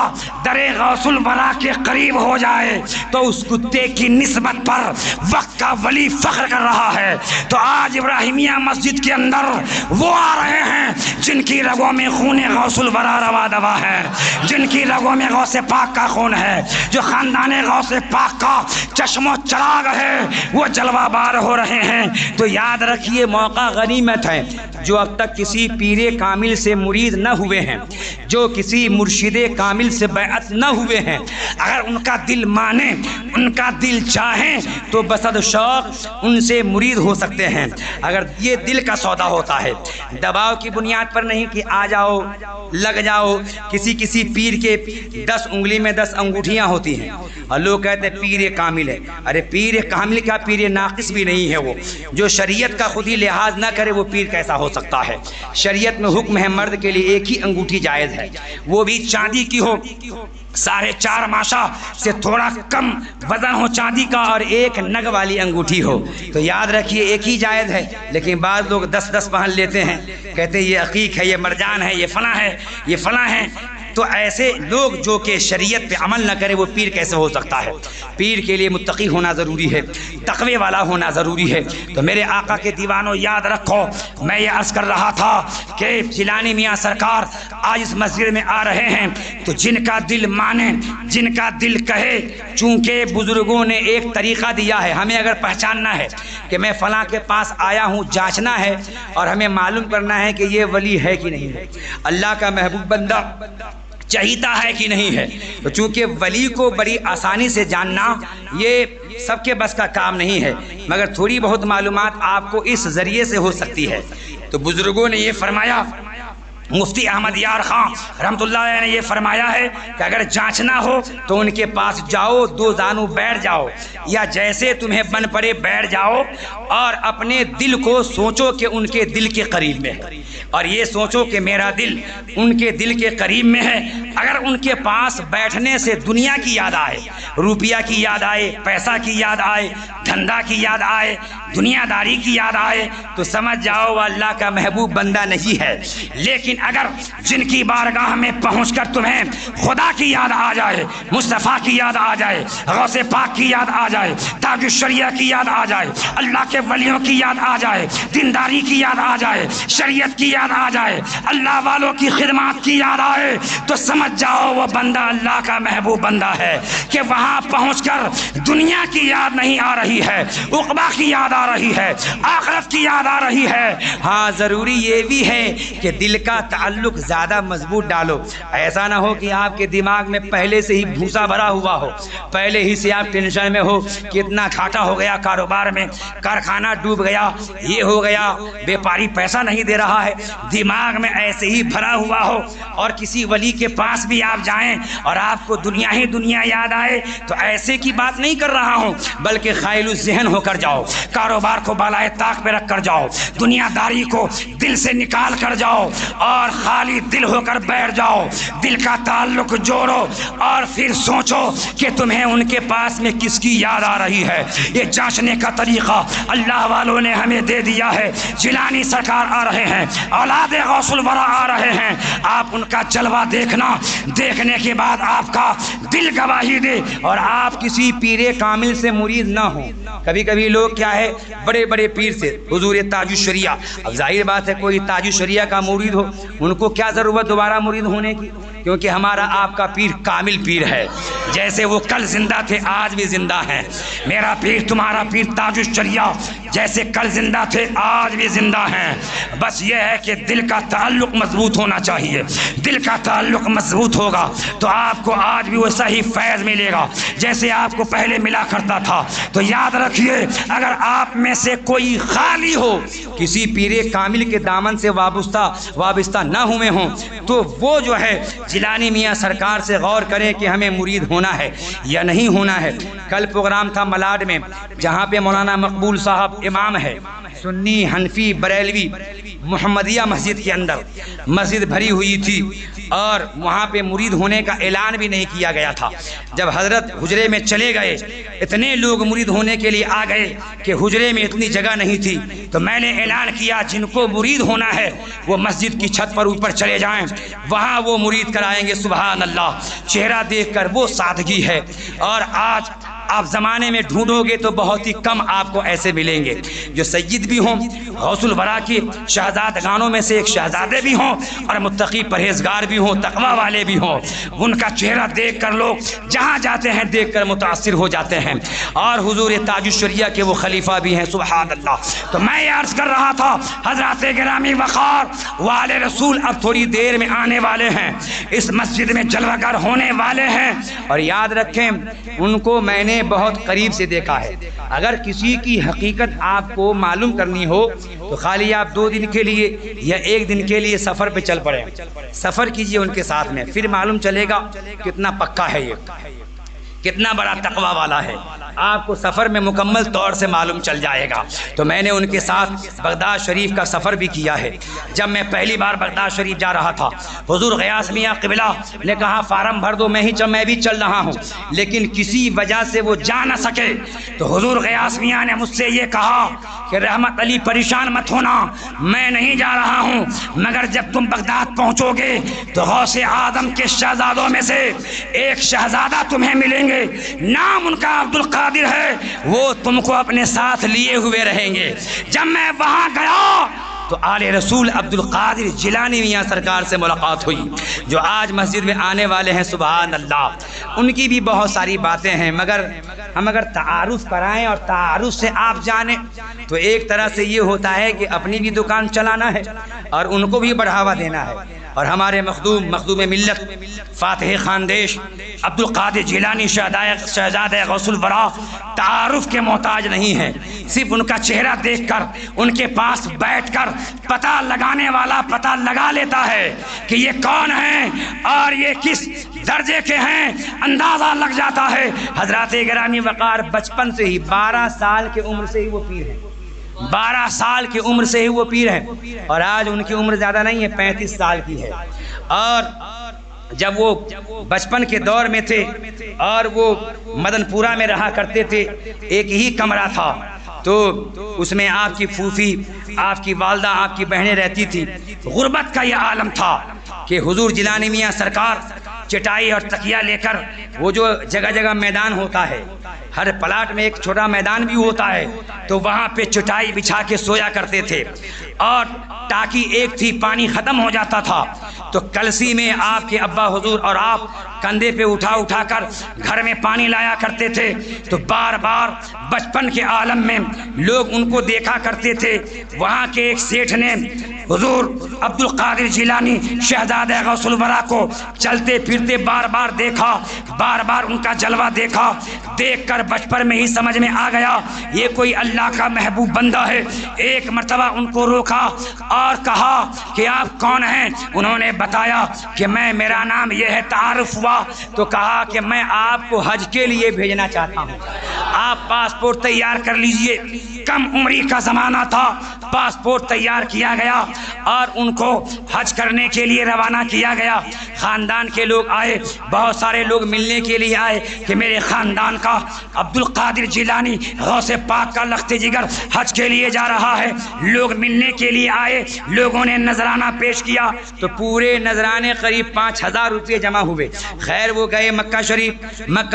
Speaker 3: در غوث الورا کے قریب ہو جائے تو اس کتے کی نسبت پر وقت کا ولی فخر کر رہا ہے۔ تو آج ابراہیمیہ مسجد کے اندر وہ آ رہے ہیں جن کی رگوں میں خون غوث الورا روا دوا ہے، جن کی رگوں میں غوث پاک کا خون ہے، جو خاندان غوث پاک کا چشم و چراغ ہے، وہ جلوہ بار ہو رہے ہیں۔ تو یاد رکھیے، موقع غنیمت ہے۔ جو اب تک کسی پیر کامل سے مرید نہ ہوئے ہیں، جو کسی مرشد کامل سے بیعت نہ ہوئے ہیں، اگر ان کا دل مانے، ان کا دل چاہیں تو بصد شوق ان سے مرید ہو سکتے ہیں، اگر یہ دل کا سودا ہوتا ہے، دباؤ کی بنیاد پر نہیں کہ آ جاؤ لگ جاؤ۔ کسی پیر کے 10 انگلی میں 10 انگوٹھیاں ہوتی ہیں اور لوگ کہتے ہیں پیر کامل ہے۔ ارے پیر کامل کیا، پیر ناقص بھی نہیں ہے وہ، جو شریعت کا خود ہی لحاظ نہ کرے وہ پیر کیسا ہو سکتا ہے؟ شریعت میں حکم ہے مرد کے لیے ایک ہی انگوٹھی جائز ہے، وہ بھی چاندی کی ہو، 4.5 ماشا سے تھوڑا کم وزن ہو چاندی کا، اور 1 نگ والی انگوٹھی ہو۔ تو یاد رکھیے ایک ہی جائز ہے، لیکن بعض لوگ 10 پہن لیتے ہیں، کہتے ہیں یہ عقیق ہے، یہ مرجان ہے، یہ فلاں ہے، یہ فلاں ہے۔ تو ایسے لوگ جو کہ شریعت پہ عمل نہ کرے وہ پیر کیسے ہو سکتا ہے؟ پیر کے لیے متقی ہونا ضروری ہے، تقوی والا ہونا ضروری ہے۔ تو میرے آقا کے دیوانوں یاد رکھو، میں یہ عرض کر رہا تھا کہ جیلانی میاں سرکار آج اس مسجد میں آ رہے ہیں، تو جن کا دل مانے، جن کا دل کہے، چونکہ بزرگوں نے ایک طریقہ دیا ہے، ہمیں اگر پہچاننا ہے کہ میں فلاں کے پاس آیا ہوں، جانچنا ہے اور ہمیں معلوم کرنا ہے کہ یہ ولی ہے کہ نہیں ہے، اللہ کا محبوب بندہ چہیتا ہے کہ نہیں ہے۔ تو چونکہ ولی کو بڑی آسانی سے جاننا یہ سب کے بس کا کام نہیں ہے، مگر تھوڑی بہت معلومات آپ کو اس ذریعے سے ہو سکتی ہے۔ تو بزرگوں نے یہ فرمایا، مفتی احمد یار خان رحمۃ اللہ علیہ نے یہ فرمایا ہے کہ اگر جانچنا ہو تو ان کے پاس جاؤ، 2 زانو بیٹھ جاؤ، یا جیسے تمہیں بن پڑے بیٹھ جاؤ، اور اپنے دل کو سوچو کہ ان کے دل کے قریب میں ہے، اور یہ سوچو کہ میرا دل ان کے دل کے قریب میں ہے۔ اگر ان کے پاس بیٹھنے سے دنیا کی یاد آئے، روپیہ کی یاد آئے، پیسہ کی یاد آئے، دھندا کی یاد آئے، دنیا داری کی یاد آئے، تو سمجھ جاؤ وہ اللہ کا محبوب بندہ نہیں ہے۔ لیکن اگر جن کی بارگاہ میں پہنچ کر تمہیں خدا کی یاد آ جائے، مصطفیٰ کی یاد آ جائے، غوث پاک کی یاد آ جائے، تاج الشریعہ کی یاد آ جائے، اللہ کے ولیوں کی یاد آ جائے، دینداری کی یاد آ جائے، شریعت کی یاد آ جائے، اللہ والوں کی خدمات کی یاد آئے، تو سمجھ جاؤ وہ بندہ اللہ کا محبوب بندہ ہے، کہ وہاں پہنچ کر دنیا کی یاد نہیں آ رہی ہے، عقبہ کی یاد آ رہی ہے، آخرت کی یاد آ رہی ہے۔ ہاں ضروری یہ بھی ہے کہ دل کا تعلق زیادہ مضبوط ڈالو، ایسا نہ ہو کہ آپ کے دماغ میں پہلے سے ہی بھوسا بھرا ہوا ہو، پہلے ہی سے آپ ٹینشن میں ہو کہ اتنا گھاٹا ہو گیا کاروبار میں، کارخانہ ڈوب گیا، یہ ہو گیا، بیپاری پیسہ نہیں دے رہا ہے، دماغ میں ایسے ہی بھرا ہوا ہو، اور کسی ولی کے پاس بھی آپ جائیں اور آپ کو دنیا ہی دنیا یاد آئے، تو ایسے کی بات نہیں کر رہا ہوں، بلکہ خائل الذہن ہو کر جاؤ، کاروبار کو بالائے طاق پہ رکھ کر جاؤ، دنیا داری کو دل سے نکال کر جاؤ، اور خالی دل ہو کر بیٹھ جاؤ، دل کا تعلق جوڑو، اور پھر سوچو کہ تمہیں ان کے پاس میں کس کی یاد آ رہی ہے۔ یہ جانچنے کا طریقہ اللہ والوں نے ہمیں دے دیا ہے۔ جیلانی سرکار آ رہے ہیں، اولاد غوث الورا آ رہے ہیں، آپ ان کا جلوہ دیکھنا، دیکھنے کے بعد آپ کا دل گواہی دے، اور آپ کسی پیر کامل سے مرید نہ ہوں۔ کبھی کبھی لوگ کیا ہے، بڑے بڑے پیر سے، حضور تاج الشریعہ، اب ظاہر بات ہے کوئی تاج الشریعہ کا مرید ہو ان کو کیا ضرورت دوبارہ مرید ہونے کی؟ کیونکہ ہمارا آپ کا پیر کامل پیر ہے، جیسے وہ کل زندہ تھے آج بھی زندہ ہیں۔ میرا پیر تمہارا پیر تاج الشریعہ جیسے کل زندہ تھے آج بھی زندہ ہیں۔ بس یہ ہے کہ دل کا تعلق مضبوط ہونا چاہیے، دل کا تعلق مضبوط ہوگا تو آپ کو آج بھی ویسا ہی فیض ملے گا جیسے آپ کو پہلے ملا کرتا تھا۔ تو یاد رکھیے، اگر آپ میں سے کوئی خالی ہو، کسی پیر کامل کے دامن سے وابستہ نہ ہوئے ہوں، تو وہ جو ہے جیلانی میاں سرکار سے غور کریں کہ ہمیں مرید ہونا ہے یا نہیں ہونا ہے۔ کل پروگرام تھا ملاڈ میں، جہاں پہ مولانا مقبول صاحب امام ہے، سنی، حنفی، بریلوی، محمدیہ مسجد کے اندر مسجد بھری ہوئی تھی اور وہاں پہ مرید ہونے کا اعلان بھی نہیں کیا گیا تھا۔ جب حضرت حجرے میں چلے گئے، اتنے لوگ مرید ہونے کے لیے آ گئے کہ حجرے میں اتنی جگہ نہیں تھی، تو میں نے اعلان کیا جن کو مرید ہونا ہے وہ مسجد کی چھت پر اوپر چلے جائیں، وہاں وہ مرید کرائیں گے۔ سبحان اللہ، چہرہ دیکھ کر وہ سادگی ہے۔ اور آج آپ زمانے میں ڈھونڈو گے تو بہت ہی کم آپ کو ایسے ملیں گے جو سید بھی ہوں، غوث الورا کی شہزادگانوں میں سے ایک شہزادے بھی ہوں، اور متقی پرہیزگار بھی ہوں، تقوی والے بھی ہوں۔ ان کا چہرہ دیکھ کر لوگ جہاں جاتے ہیں دیکھ کر متاثر ہو جاتے ہیں، اور حضور تاج الشریعہ کے وہ خلیفہ بھی ہیں۔ سبحان اللہ۔ تو میں یہ عرض کر رہا تھا، حضرات گرامی وقار والے رسول اب تھوڑی دیر میں آنے والے ہیں، اس مسجد میں جلوہ گر ہونے والے ہیں، اور یاد رکھیں ان کو میں نے بہت قریب سے دیکھا ہے۔ اگر کسی کی حقیقت آپ کو معلوم کرنی ہو تو خالی آپ 2 دن کے لیے یا 1 دن کے لیے سفر پہ چل پڑیں، سفر کیجئے ان کے ساتھ میں، پھر معلوم چلے گا کتنا پکا ہے، یہ کتنا بڑا تقوی والا ہے، آپ کو سفر میں مکمل طور سے معلوم چل جائے گا۔ تو میں نے ان کے ساتھ بغداد شریف کا سفر بھی کیا ہے۔ جب میں پہلی بار بغداد شریف جا رہا تھا، حضور غیاث میاں قبلہ نے کہا فارم بھر دو، میں بھی چل رہا ہوں، لیکن کسی وجہ سے وہ جا نہ سکے، تو حضور غیاث میاں نے مجھ سے یہ کہا کہ رحمت علی پریشان مت ہونا، میں نہیں جا رہا ہوں، مگر جب تم بغداد پہنچو گے تو غوث اعظم کے شہزادوں میں سے ایک شہزادہ تمہیں ملیں گے، نام ان کا عبد القادر ہے، وہ تم کو اپنے ساتھ لیے ہوئے رہیں گے۔ جب میں وہاں گیا تو آل رسول عبد القادر جیلانی میاں سرکار سے ملاقات ہوئی، جو آج مسجد میں آنے والے ہیں۔ سبحان اللہ۔ ان کی بھی بہت ساری باتیں ہیں، مگر ہم اگر تعارف کرائیں اور تعارف سے آپ جانیں تو ایک طرح سے یہ ہوتا ہے کہ اپنی بھی دکان چلانا ہے اور ان کو بھی بڑھاوا دینا ہے۔ اور ہمارے مخدوم ملت فاتح خاندیش عبد القادر جیلانی شہزادہ غوث الورا تعارف کے محتاج نہیں ہیں، صرف ان کا چہرہ دیکھ کر، ان کے پاس بیٹھ کر پتہ لگانے والا پتہ لگا لیتا ہے کہ یہ کون ہیں اور یہ کس درجے کے ہیں، اندازہ لگ جاتا ہے۔ حضرات گرامی وقار بچپن سے ہی 12 سال کی عمر سے ہی وہ پیر ہیں، 12 سال کی عمر سے ہی وہ پیر ہیں، اور آج ان کی عمر زیادہ نہیں ہے، 35 سال کی ہے۔ اور جب وہ بچپن کے دور میں تھے اور وہ مدن پورہ میں رہا کرتے تھے، ایک ہی کمرہ تھا، تو اس میں آپ کی پھوپھی، آپ کی والدہ، آپ کی بہنیں رہتی تھی۔ غربت کا یہ عالم تھا کہ حضور جیلانی میاں سرکار چٹائی اور تکیہ لے کر، وہ جو جگہ جگہ میدان ہوتا ہے، ہر پلاٹ میں ایک چھوٹا میدان بھی ہوتا ہے، تو وہاں پہ چٹائی بچھا کے سویا کرتے تھے، اور ٹاکی ایک تھی، پانی ختم ہو جاتا تھا تو کلسی میں آپ کے ابا حضور اور آپ کندھے پہ اٹھا کر گھر میں پانی لایا کرتے تھے۔ تو بار بار بچپن کے عالم میں لوگ ان کو دیکھا کرتے تھے۔ وہاں کے ایک سیٹھ نے حضور عبد القادر جیلانی شہزادہ غوث الورا کو چلتے پھرتے بار بار دیکھا، بار بار ان کا جلوہ دیکھا، دیکھ کر بچپن میں ہی سمجھ میں آ گیا یہ کوئی اللہ کا محبوب بندہ ہے۔ ایک مرتبہ ان کو روکا اور کہا کہ آپ کون ہیں؟ انہوں نے بتایا کہ میرا نام یہ ہے۔ تعارف ہوا تو کہا کہ میں آپ کو حج کے لیے بھیجنا چاہتا ہوں، آپ پاسپورٹ تیار کر لیجئے۔ کم عمری کا زمانہ تھا، پاسپورٹ تیار کیا گیا اور ان کو حج کرنے کے لیے روانہ کیا گیا۔ خاندان کے لوگ آئے، بہت سارے لوگ ملنے کے لیے آئے کہ میرے خاندان کا عبد القادر جیلانی غوث پاک کا لخت جگر حج کے لیے جا رہا ہے۔ لوگ ملنے کے لیے آئے، لوگوں نے نذرانہ پیش کیا تو پورے نذرانے قریب 5000 روپے جمع ہوئے۔ خیر وہ گئے مکہ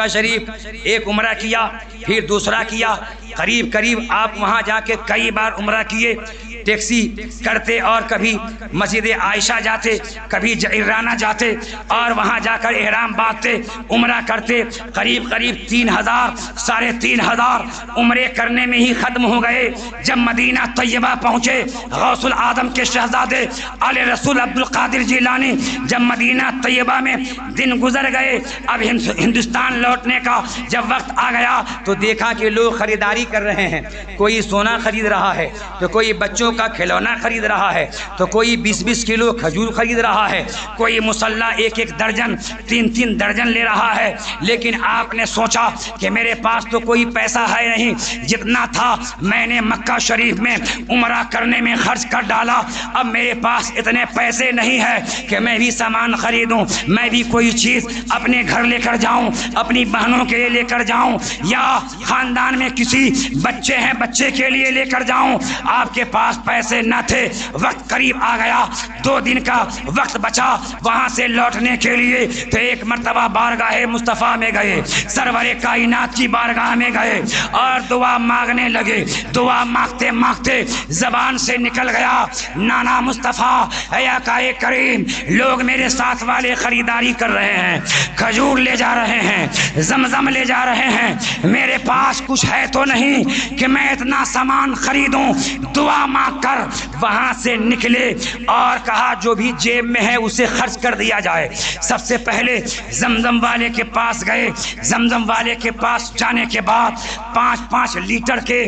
Speaker 3: شریف ایک عمرہ کیا، پھر دوسرا کیا، قریب آپ وہاں جا کے کئی بار عمرہ کیے ٹیکسی کرتے اور کبھی مسجد عائشہ جاتے، کبھی جعرانہ جاتے اور وہاں جا کر احرام باندھتے، عمرہ کرتے۔ قریب 3,000 ساڑھے 3,000 عمرے کرنے میں ہی ختم ہو گئے۔ جب مدینہ طیبہ پہنچے، غوث العالم کے شہزادے آل رسول عبد القادر جیلانی جب مدینہ طیبہ میں دن گزر گئے، اب ہندوستان لوٹنے کا جب وقت آ گیا تو دیکھا کہ لوگ خریداری کر رہے ہیں، کوئی سونا خرید رہا ہے تو کوئی بچوں کا کھلونا خرید رہا ہے تو کوئی 20-20 کلو کھجور خرید رہا ہے، کوئی مسلح 1-1 درجن 3-3 درجن لے رہا ہے۔ لیکن آپ نے سوچا کہ میرے پاس تو کوئی پیسہ ہے نہیں، جتنا تھا میں نے مکہ شریف میں عمرہ کرنے میں خرچ کر ڈالا، اب میرے پاس اتنے پیسے نہیں ہے کہ میں بھی سامان خریدوں، میں بھی کوئی چیز اپنے گھر لے کر جاؤں، اپنی بہنوں کے لیے لے کر جاؤں، یا خاندان میں کسی بچے ہیں بچے کے لیے لے کر جاؤں۔ آپ کے پاس پیسے نہ تھے، وقت قریب آ گیا، 2 دن کا وقت بچا وہاں سے لوٹنے کے لیے، تو ایک مرتبہ بارگاہ مصطفیٰ میں گئے، سرور کائنات کی بارگاہ میں گئے اور دعا مانگنے لگے۔ دعا مانگتے مانگتے زبان سے نکل گیا، نانا مصطفیٰ اے آقا کریم، لوگ میرے ساتھ والے خریداری کر رہے ہیں، کھجور لے جا رہے ہیں، زمزم لے جا رہے ہیں، میرے پاس کچھ ہے تو نہیں کہ میں اتنا سامان خریدوں۔ دعا مانگ کر وہاں سے نکلے اور کہا جو بھی جیب میں ہے اسے خرچ کر دیا جائے۔ سب سے پہلے زمزم والے کے پاس گئے، زمزم والے کے پاس جانے کے بعد 5-5 لیٹر کے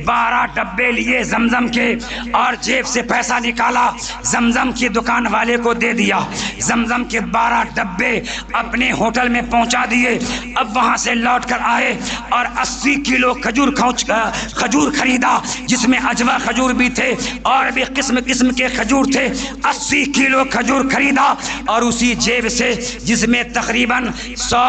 Speaker 3: 12 ڈبے لیے زمزم کے، اور جیب سے پیسہ نکالا، زمزم کی دکان والے کو دے دیا، زمزم کے 12 ڈبے اپنے ہوٹل میں پہنچا دیے۔ اب وہاں سے لوٹ کر آئے اور 80 کلو کھجور خریدا، جس میں اجوا کھجور بھی تھے اور بھی قسم قسم کے کھجور تھے۔ 80 کلو کھجور خریدا اور اسی جیب سے، جس میں تقریباً 100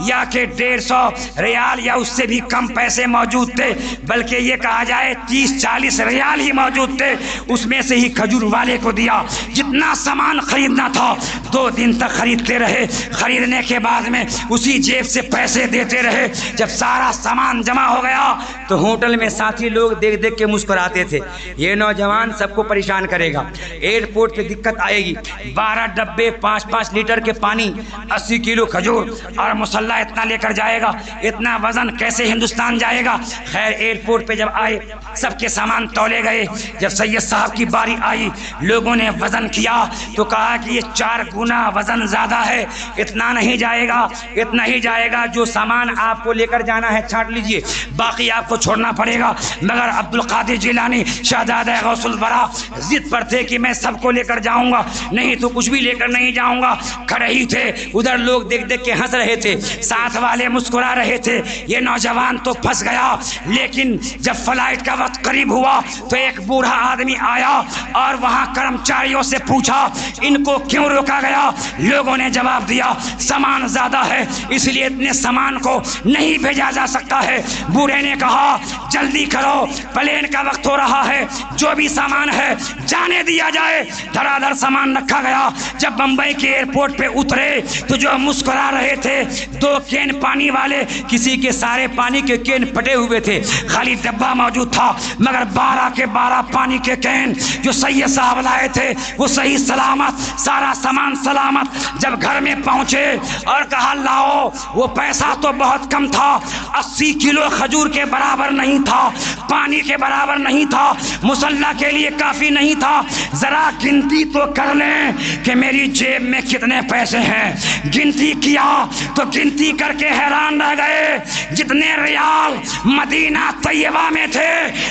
Speaker 3: یا کہ 150 ریال یا اس سے بھی کم پیسے موجود تھے، بلکہ یہ کہا جائے 30-40 ریال ہی موجود تھے، اس میں سے ہی کھجور والے کو دیا۔ جتنا سامان خریدنا تھا 2 دن تک خریدتے رہے، خریدنے کے بعد میں اسی جیب سے پیسے دیتے رہے۔ جب سارا سامان جمع ہو گیا تو ہوٹل میں ساتھی لوگ دیکھ دیکھ کے مسکراتے تھے، یہ نوجوان سب کو پریشان کرے گا، ایئرپورٹ پہ دقت آئے گی۔ 12 ڈبے 5-5 لیٹر کے پانی، 80 کلو کھجور اور مسلح اتنا لے کر جائے گا، اتنا وزن کیسے ہندوستان جائے گا؟ خیر ایئرپورٹ پہ جب آئے سب کے سامان تولے گئے۔ جب سید صاحب کی باری آئی، لوگوں نے وزن کیا تو کہا کہ یہ 4 گنا وزن زیادہ ہے، اتنا نہیں جائے گا، اتنا ہی جائے گا، جو سامان آپ کو لے کر جانا ہے چھانٹ لیجئے، باقی آپ کو چھوڑنا پڑے گا۔ مگر عبد القادر جیلانی شہزادہ غوث الورا ضد پر تھے کہ میں سب کو لے کر جاؤں گا، نہیں تو کچھ بھی لے کر نہیں جاؤں گا۔ کھڑے ہی تھے، ادھر لوگ دیکھ دیکھ کے ہنس رہے تھے، ساتھ والے مسکرا رہے تھے، یہ نوجوان تو پھنس گیا۔ لیکن جب فلائٹ کا وقت قریب ہوا تو ایک بوڑھا آدمی آیا اور وہاں کرمچاریوں سے پوچھا ان کو کیوں روکا گیا؟ لوگوں نے جواب دیا سامان زیادہ ہے اس لیے اتنے سامان کو نہیں بھیجا جا سکتا ہے۔ بوڑھے نے کہا جلدی کرو، پلین کا وقت ہو رہا ہے، جو بھی سامان ہے جانے دیا جائے۔ دھڑا دھڑ سامان رکھا گیا۔ جب بمبئی کے ایئرپورٹ پہ اترے تو جو مسکرا رہے تھے 2 کین پانی والے، کسی کے سارے پانی کے کین پھٹے ہوئے تھے، خالی ڈبہ موجود تھا، مگر 12 کے 12 پانی کے کین جو سید صاحب لائے تھے وہ صحیح سلامت، سارا سامان سلامت۔ جب گھر میں پہنچے اور کہا لاؤ، وہ پیسہ تو بہت کم تھا، 80 کلو کھجور کے برابر نہیں تھا، پانی کے برابر نہیں تھا، مسلح کے لیے کافی نہیں تھا، ذرا گنتی تو کر لیں کہ میری جیب میں کتنے پیسے ہیں۔ گنتی کیا تو گنتی کر کے حیران رہ گئے، جتنے ریال مدینہ طیبہ میں تھے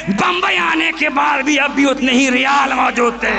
Speaker 3: بمبئی آنے کے بعد بھی اب بھی اتنے ہی ریال موجود تھے۔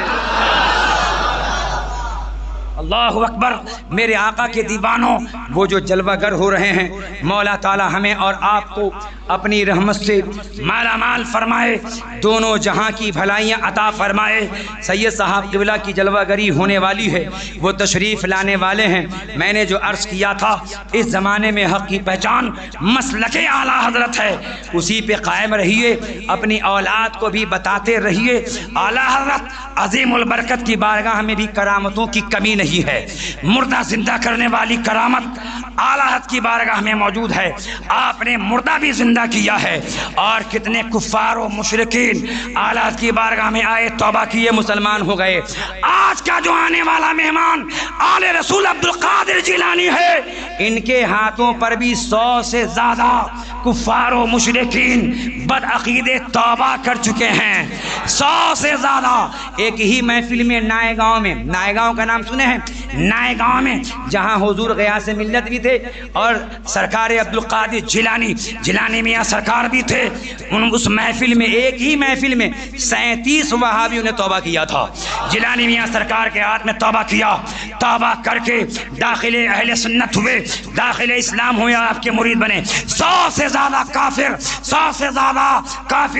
Speaker 3: اللہ اکبر۔ میرے آقا کے دیوانوں، وہ جو جلوہ گر ہو رہے ہیں، مولا تعالی ہمیں اور آپ کو اپنی رحمت سے مالا مال فرمائے، دونوں جہاں کی بھلائیاں عطا فرمائے۔ سید صاحب قبلہ کی جلوہ گری ہونے والی ہے، وہ تشریف لانے والے ہیں۔ میں نے جو عرض کیا تھا اس زمانے میں حق کی پہچان مسلک اعلیٰ حضرت ہے، اسی پہ قائم رہیے، اپنی اولاد کو بھی بتاتے رہیے۔ اعلیٰ حضرت عظیم البرکت کی بارگاہ میں بھی کرامتوں کی کمی نہیں ہے۔ مردہ زندہ کرنے والی کرامت اعلیٰ حضرت کی بارگاہ میں موجود ہے۔ آپ نے مردہ بھی زندہ کیا ہے، اور کتنے کفار و مشرکین اعلیٰ حضرت کی بارگاہ میں آئے، توبہ کیے، مسلمان ہو گئے۔ آج کا جو آنے والا مہمان آل رسول عبد القادر جیلانی ہے، ان کے ہاتھوں پر بھی 100 سے زیادہ کفار و مشرکین بدعقیدے توبہ کر چکے ہیں، 100 سے زیادہ۔ ایک ہی محفل میں نائے گاؤں کا نام سنے ہیں؟ نائے گاؤں میں جہاں حضور غیاث ملت بھی تھے اور سرکار عبد القادر جیلانی میاں سرکار بھی تھے، اس محفل میں، ایک ہی محفل میں 37 وہابیوں نے توبہ کیا تھا۔ جیلانی میاں سرکار کے ہاتھ میں توبہ کیا، توبہ کر کے داخل اہل سنت ہوئے، داخل اسلام ہوئے، آپ کے مرید بنے۔ 100 سے زیادہ کافر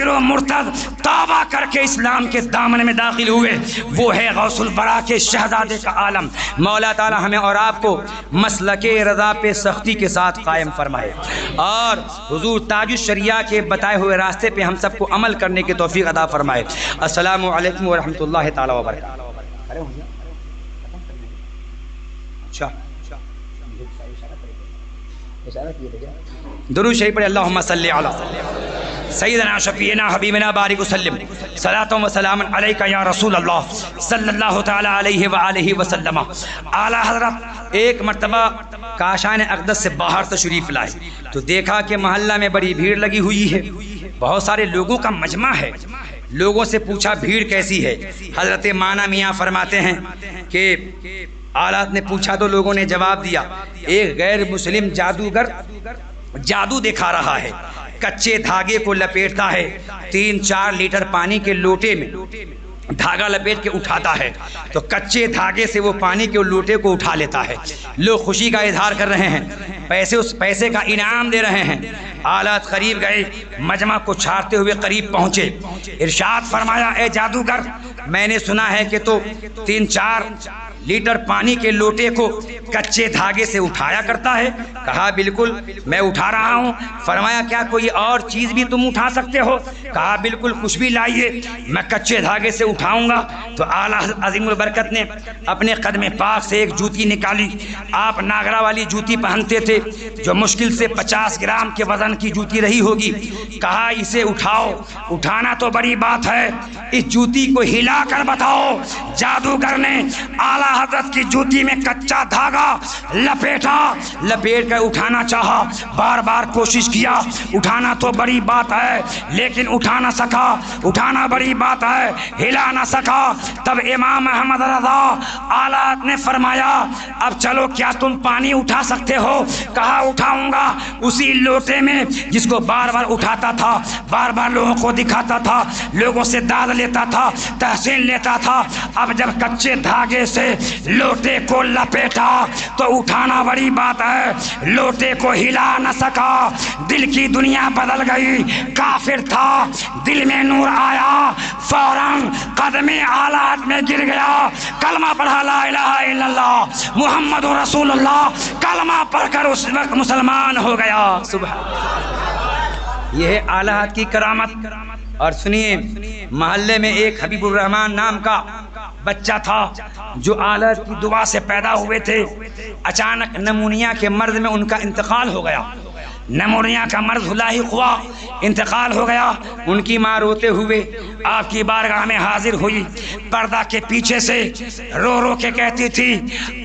Speaker 3: و مرتد توبہ کر کے اسلام کے دامن میں داخل ہوئے۔ وہ ہے غوث البرا کے شہزادے کا عالم۔ مولا تعالی ہمیں اور آپ کو مسلک رضا پہ سختی کے ساتھ قائم فرمائے، اور حضور تاج الشریعہ کے بتائے ہوئے راستے پہ ہم سب کو عمل کرنے کی توفیق عطا فرمائے۔ السلام علیکم ورحمۃ اللہ تعالی وبرکاتہ۔ درود شریف پڑھیں، اللہم صلی علی سیدنا شفیعنا حبیبنا بارک وسلم، صلاۃ و سلام علیک یا رسول اللہ صلی اللہ تعالی علیہ وآلہ وسلم۔ اعلیٰ حضرت ایک مرتبہ کاشان اقدس سے باہر تشریف لائے تو دیکھا کہ محلہ میں بڑی بھیڑ لگی ہوئی ہے، بہت سارے لوگوں کا مجمع ہے۔ لوگوں سے پوچھا بھیڑ کیسی ہے؟ حضرت مانا میاں فرماتے ہیں کہ اعلیٰ نے پوچھا تو لوگوں نے جواب دیا، ایک غیر مسلم جادوگر جادو دکھا رہا ہے، کچے دھاگے کو لپیٹتا ہے، 3-4 لیٹر پانی کے لوٹے میں دھاگا لپیٹ کے اٹھاتا ہے تو کچے دھاگے سے وہ پانی کے لوٹے کو اٹھا لیتا ہے۔ لوگ خوشی کا اظہار کر رہے ہیں، اس پیسے کا انعام دے رہے ہیں۔ اعلیٰ قریب گئے، مجمع کو چھاڑتے ہوئے قریب پہنچے، ارشاد فرمایا، اے جادوگر، میں نے سنا ہے کہ تو 3-4 لیٹر پانی کے لوٹے کو کچے دھاگے سے اٹھایا کرتا ہے۔ کہا بالکل میں اٹھا رہا ہوں۔ فرمایا کیا کوئی اور چیز بھی تم اٹھا سکتے ہو؟ کہا بالکل، کچھ بھی لائیے میں کچے دھاگے سے اٹھاؤں گا۔ تو اعلیٰ عظیم البرکت نے اپنے قدم پاک سے ایک جوتی نکالی، آپ ناگرا والی جوتی پہنتے تھے جو مشکل سے 50 گرام کے وزن کی جوتی رہی ہوگی۔ کہا اسے اٹھاؤ، اٹھانا تو بڑی بات ہے، اس جوتی کو ہلا کر بتاؤ۔ جادوگر نے اعلیٰ حضرت کی جوتی میں کچا دھاگا لپیٹ کر اٹھانا چاہا، بار بار کوشش کیا، اٹھانا تو بڑی بات ہے لیکن اٹھا نہ سکا، اٹھانا بڑی بات ہے، ہلا نہ سکا۔ تب امام احمد رضا اعلیٰ نے فرمایا، اب چلو کیا تم پانی اٹھا سکتے ہو؟ کہا اٹھاؤں گا، اسی لوٹے میں جس کو بار بار اٹھاتا تھا، بار بار لوگوں کو دکھاتا تھا، لوگوں سے داد لیتا تھا، تحسین لیتا تھا۔ اب جب کچے دھاگے سے لوٹے کو لپیٹا تو اٹھانا بڑی بات ہے، لوٹے کو ہلا نہ سکا۔ دل کی دنیا بدل گئی، کافر تھا، دل میں نور آیا، فوراً قدم اعلیٰ میں گر گیا، کلمہ پڑھا لا الہ الا اللہ محمد رسول اللہ، کلمہ پڑھ کر اس وقت مسلمان ہو گیا۔ سبحان، یہ ہے اعلیٰ کی کرامت۔ اور سنیے، محلے میں ایک حبیب الرحمن نام کا بچہ تھا جو اعلیٰ کی دعا سے پیدا ہوئے تھے۔ اچانک نمونیا کے مرض میں ان کا انتقال ہو گیا، نمونیا کا مرض لاحق ہوا، انتقال ہو گیا۔ ان کی ماں روتے ہوئے آپ کی بارگاہ میں حاضر ہوئی، پردہ کے پیچھے سے رو رو کے کہتی تھی،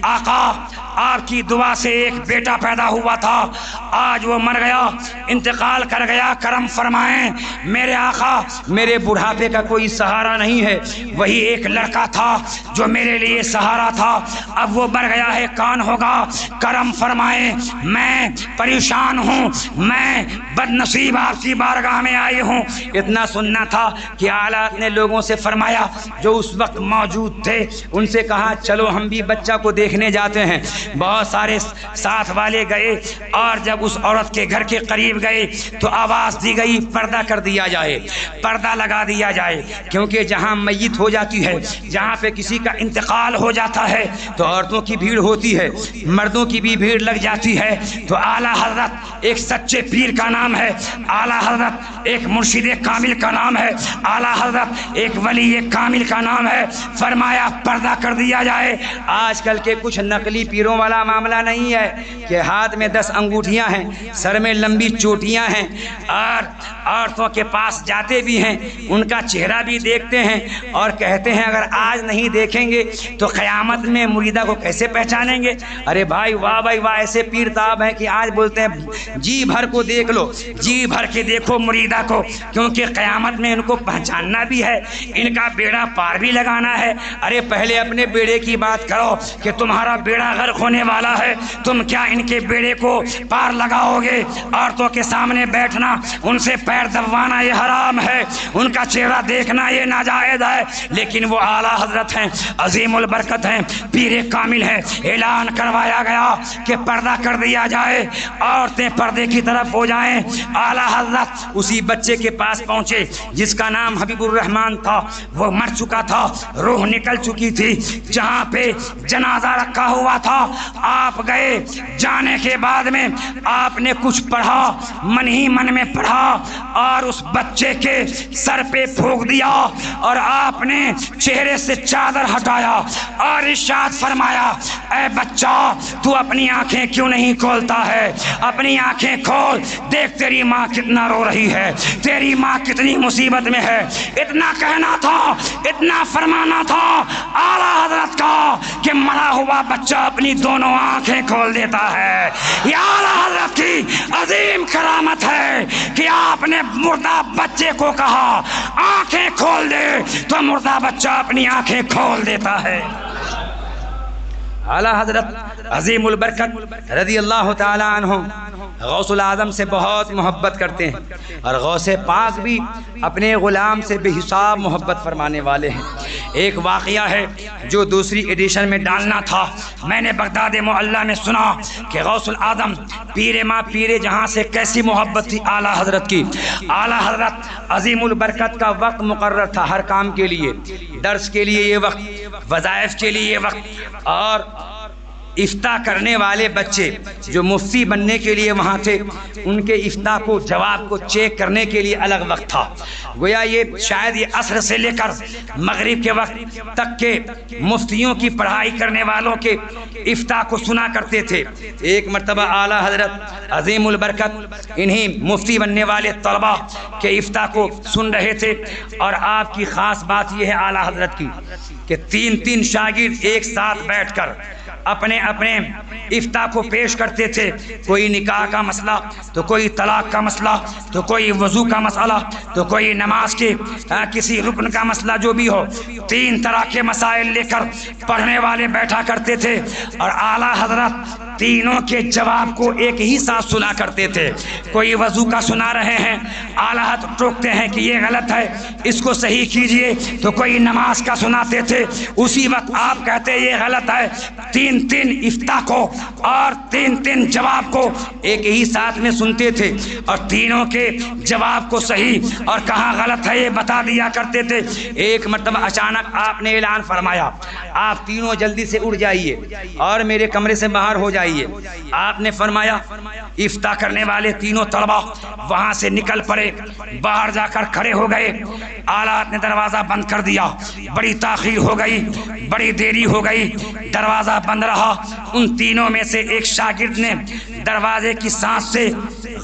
Speaker 3: آقا آپ کی دعا سے ایک بیٹا پیدا ہوا تھا، آج وہ مر گیا، انتقال کر گیا، کرم فرمائیں میرے آقا، میرے بڑھاپے کا کوئی سہارا نہیں ہے، وہی ایک لڑکا تھا جو میرے لیے سہارا تھا، اب وہ مر گیا ہے، کون ہوگا؟ کرم فرمائیں، میں پریشان ہوں، میں بد نصیب آپ کی بارگاہ میں آئی ہوں۔ اتنا سننا تھا کہ اعلیٰ نے لوگوں سے فرمایا جو اس وقت موجود تھے، ان سے کہا چلو ہم بھی بچہ کو دیکھنے جاتے ہیں۔ بہت سارے ساتھ والے گئے اور جب اس عورت کے گھر کے قریب گئے تو آواز دی گئی پردہ کر دیا جائے، پردہ لگا دیا جائے، کیونکہ جہاں میت ہو جاتی ہے، جہاں پہ کسی کا انتقال ہو جاتا ہے تو عورتوں کی بھیڑ ہوتی ہے، مردوں کی بھی بھیڑ لگ جاتی ہے۔ تو اعلیٰ حضرت ایک سچے پیر کا نام ہے، اعلیٰ حضرت ایک مرشد کامل کا نام ہے، اعلیٰ حضرت ایک ولی کامل کا نام ہے، فرمایا پردہ کر دیا جائے۔ آج کل کے کچھ نقلی پیروں والا معاملہ نہیں ہے کہ ہاتھ میں 10 انگوٹھیاں ہیں، سر میں لمبی چوٹیاں ہیں، اور عورتوں کے پاس جاتے بھی ہیں، ان کا چہرہ بھی دیکھتے ہیں اور کہتے ہیں اگر آج نہیں دیکھیں گے تو قیامت میں مریدہ کو کیسے پہچانیں گے؟ ارے بھائی واہ بھائی واہ، ایسے پیر صاحب ہیں کہ آج بولتے ہیں جی بھر کو دیکھ لو، جی بھر کے دیکھو مریدہ کو، کیونکہ قیامت میں ان کو پہچاننا بھی ہے، ان کا بیڑا پار بھی لگانا ہے۔ ارے پہلے اپنے بیڑے کی بات کرو کہ تمہارا بیڑا غرق ہونے والا ہے، تم کیا ان کے بیڑے کو پار لگاؤ گے؟ عورتوں کے سامنے بیٹھنا، ان سے پیر دبوانا یہ حرام ہے، ان کا چہرہ دیکھنا یہ ناجائز ہے، لیکن وہ اعلیٰ حضرت ہیں، عظیم البرکت ہیں، پیر کامل ہیں، اعلان کروایا گیا کہ پردہ کر دیا جائے، عورتیں پردے کی طرف ہو جائیں۔ اعلیٰ حضرت اسی بچے کے پاس پہنچے جس کا نام حبیب الرحمان تھا، وہ مر چکا تھا، روح نکل چکی تھی، جہاں پہ جنازہ رکھا ہوا تھا آپ گئے، جانے کے بعد میں آپ نے کچھ پڑھا، من ہی من میں پڑھا اور اس بچے کے سر پہ پھونک دیا اور آپ نے چہرے سے چادر ہٹایا اور ارشاد فرمایا اے بچہ تو اپنی آنکھیں کیوں نہیں کھولتا ہے؟ اپنی آنکھیں کھول، دیکھ تیری ماں کتنا رو رہی ہے، تیری ماں کتنی مصیبت میں ہے۔ اتنا کہنا تھا، اتنا فرمانا تھا اعلیٰ حضرت کا کہ مرا ہوا بچہ اپنی دونوں آنکھیں کھول دیتا ہے۔ یہ اعلیٰ حضرت کی عظیم کرامت ہے کہ آپ نے مردہ بچے کو کہا آنکھیں کھول دے تو مردہ بچہ اپنی آنکھیں کھول دیتا ہے۔ اعلیٰ حضرت عظیم البرکت رضی اللہ تعالی عنہ غوث العظم سے بہت محبت کرتے ہیں اور غوث پاک بھی اپنے غلام سے بے حساب محبت فرمانے والے ہیں۔ ایک واقعہ ہے جو دوسری ایڈیشن میں ڈالنا تھا، میں نے بغداد معلیٰ میں سنا کہ غوث العظم پیر ماں پیر جہاں سے کیسی محبت تھی اعلیٰ حضرت کی۔ اعلیٰ حضرت عظیم البرکت کا وقت مقرر تھا ہر کام کے لیے، درس کے لیے یہ وقت، وظائف کے لیے یہ وقت، اور افتاء کرنے والے بچے جو مفتی بننے کے لیے وہاں تھے ان کے افتاء کو جواب کو چیک کرنے کے لیے الگ وقت تھا۔ گویا یہ شاید یہ عصر سے لے کر مغرب کے وقت تک کے مفتیوں کی پڑھائی کرنے والوں کے افتاء کو سنا کرتے تھے۔ ایک مرتبہ اعلیٰ حضرت عظیم البرکت انہی مفتی بننے والے طلباء کے افتاء کو سن رہے تھے، اور آپ کی خاص بات یہ ہے اعلیٰ حضرت کی کہ 3 شاگرد ایک ساتھ بیٹھ کر اپنے اپنے افتاء کو پیش کرتے تھے۔ کوئی نکاح کا مسئلہ، تو کوئی طلاق کا مسئلہ، تو کوئی وضو کا مسئلہ، تو کوئی نماز کے کسی رکن کا مسئلہ، جو بھی ہو 3 طرح کے مسائل لے کر پڑھنے والے بیٹھا کرتے تھے، اور اعلیٰ حضرت تینوں کے جواب کو ایک ہی ساتھ سنا کرتے تھے۔ کوئی وضو کا سنا رہے ہیں، اعلیٰ حضرت ٹوکتے ہیں کہ یہ غلط ہے، اس کو صحیح کیجئے، تو کوئی نماز کا سناتے تھے، اسی وقت آپ کہتے یہ غلط ہے۔ 3 افتاء کو اور 3 جواب کو ایک ہی ساتھ میں سنتے تھے، اور تینوں کے جواب کو صحیح اور کہاں غلط ہے یہ بتا دیا کرتے تھے۔ ایک مرتبہ اچانک آپ نے اعلان فرمایا آپ تینوں جلدی سے اٹھ جائیے اور میرے کمرے سے باہر ہو جائیے۔ آپ نے فرمایا افتاء کرنے والے تینوں طلباء وہاں سے نکل پڑے، باہر جا کر کھڑے ہو گئے۔ اعلیٰ نے دروازہ بند کر دیا، بڑی تاخیر ہو گئی، بڑی دیری ہو گئی، دروازہ بند رہا۔ ان تینوں میں سے ایک شاگرد نے دروازے کی سانس سے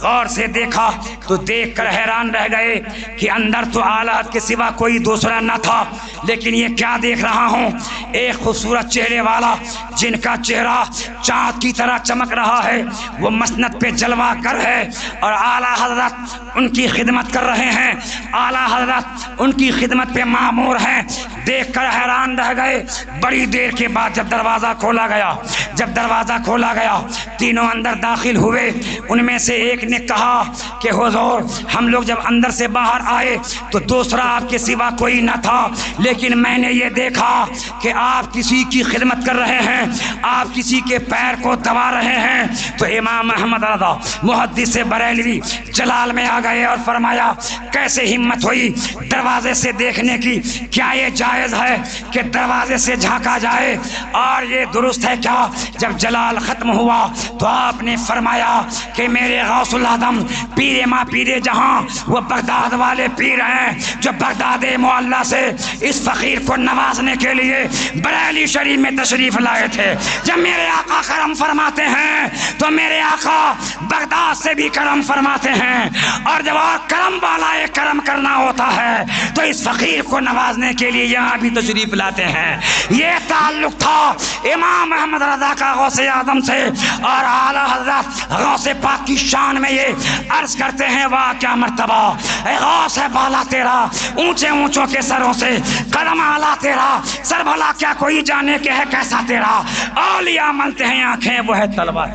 Speaker 3: غور سے دیکھا تو دیکھ کر حیران رہ گئے کہ اندر تو اعلیٰ کے سوا کوئی دوسرا نہ تھا، لیکن یہ کیا دیکھ رہا ہوں؟ ایک خوبصورت چہرے والا جن کا چہرہ چاند کی طرح چمک رہا ہے، وہ مسند پہ جلوہ گر ہے، اور اعلیٰ حضرت ان کی خدمت کر رہے ہیں، اعلیٰ حضرت ان کی خدمت پہ مامور ہیں۔ دیکھ کر حیران رہ گئے۔ بڑی دیر کے بعد جب دروازہ کھولا گیا، تینوں اندر داخل ہوئے۔ ان میں سے ایک نے کہا کہ حضور ہم لوگ جب اندر سے باہر آئے تو دوسرا آپ کے سوا کوئی نہ تھا، لیکن میں نے یہ دیکھا کہ آپ کسی کی خدمت کر رہے ہیں، آپ کسی کے پیر کو دبا رہے ہیں۔ تو امام احمد رضا محدث بریلوی جلال میں آ گئے اور فرمایا کیسے ہمت ہوئی دروازے سے دیکھنے کی؟ کیا یہ جائز ہے کہ دروازے سے جھانکا جائے؟ اور یہ درست ہے کیا؟ جب جلال ختم ہوا تو آپ نے فرمایا کہ میرے غوث العظم پیر ماں پیر جہاں وہ بغداد والے پیر ہیں جو بغداد معلیٰ سے اس فقیر کو نوازنے کے لیے بریلی شریف میں تشریف لائے تھے۔ جب میرے آقا کرم فرماتے ہیں تو میرے آقا بغداد سے بھی کرم فرماتے ہیں، اور جب اور کرم والا ایک کرم کرنا ہوتا ہے تو اس فقیر کو نوازنے کے لیے یہاں بھی تشریف لاتے ہیں۔ یہ تعلق تھا امام احمد رضا کا غوث اعظم سے، اور اعلیٰ حضرت غوث پاک کی شان میں یہ عرض کرتے ہیں واہ کیا مرتبہ اے غوث ہے بالا تیرا، اونچے اونچوں کے سروں سے قدم اعلیٰ تیرا، سر بھلا کیا کوئی جانے کے ہے کیسا تیرا، اولیاء ملتے ہیں آنکھیں وہ ہے تلوار۔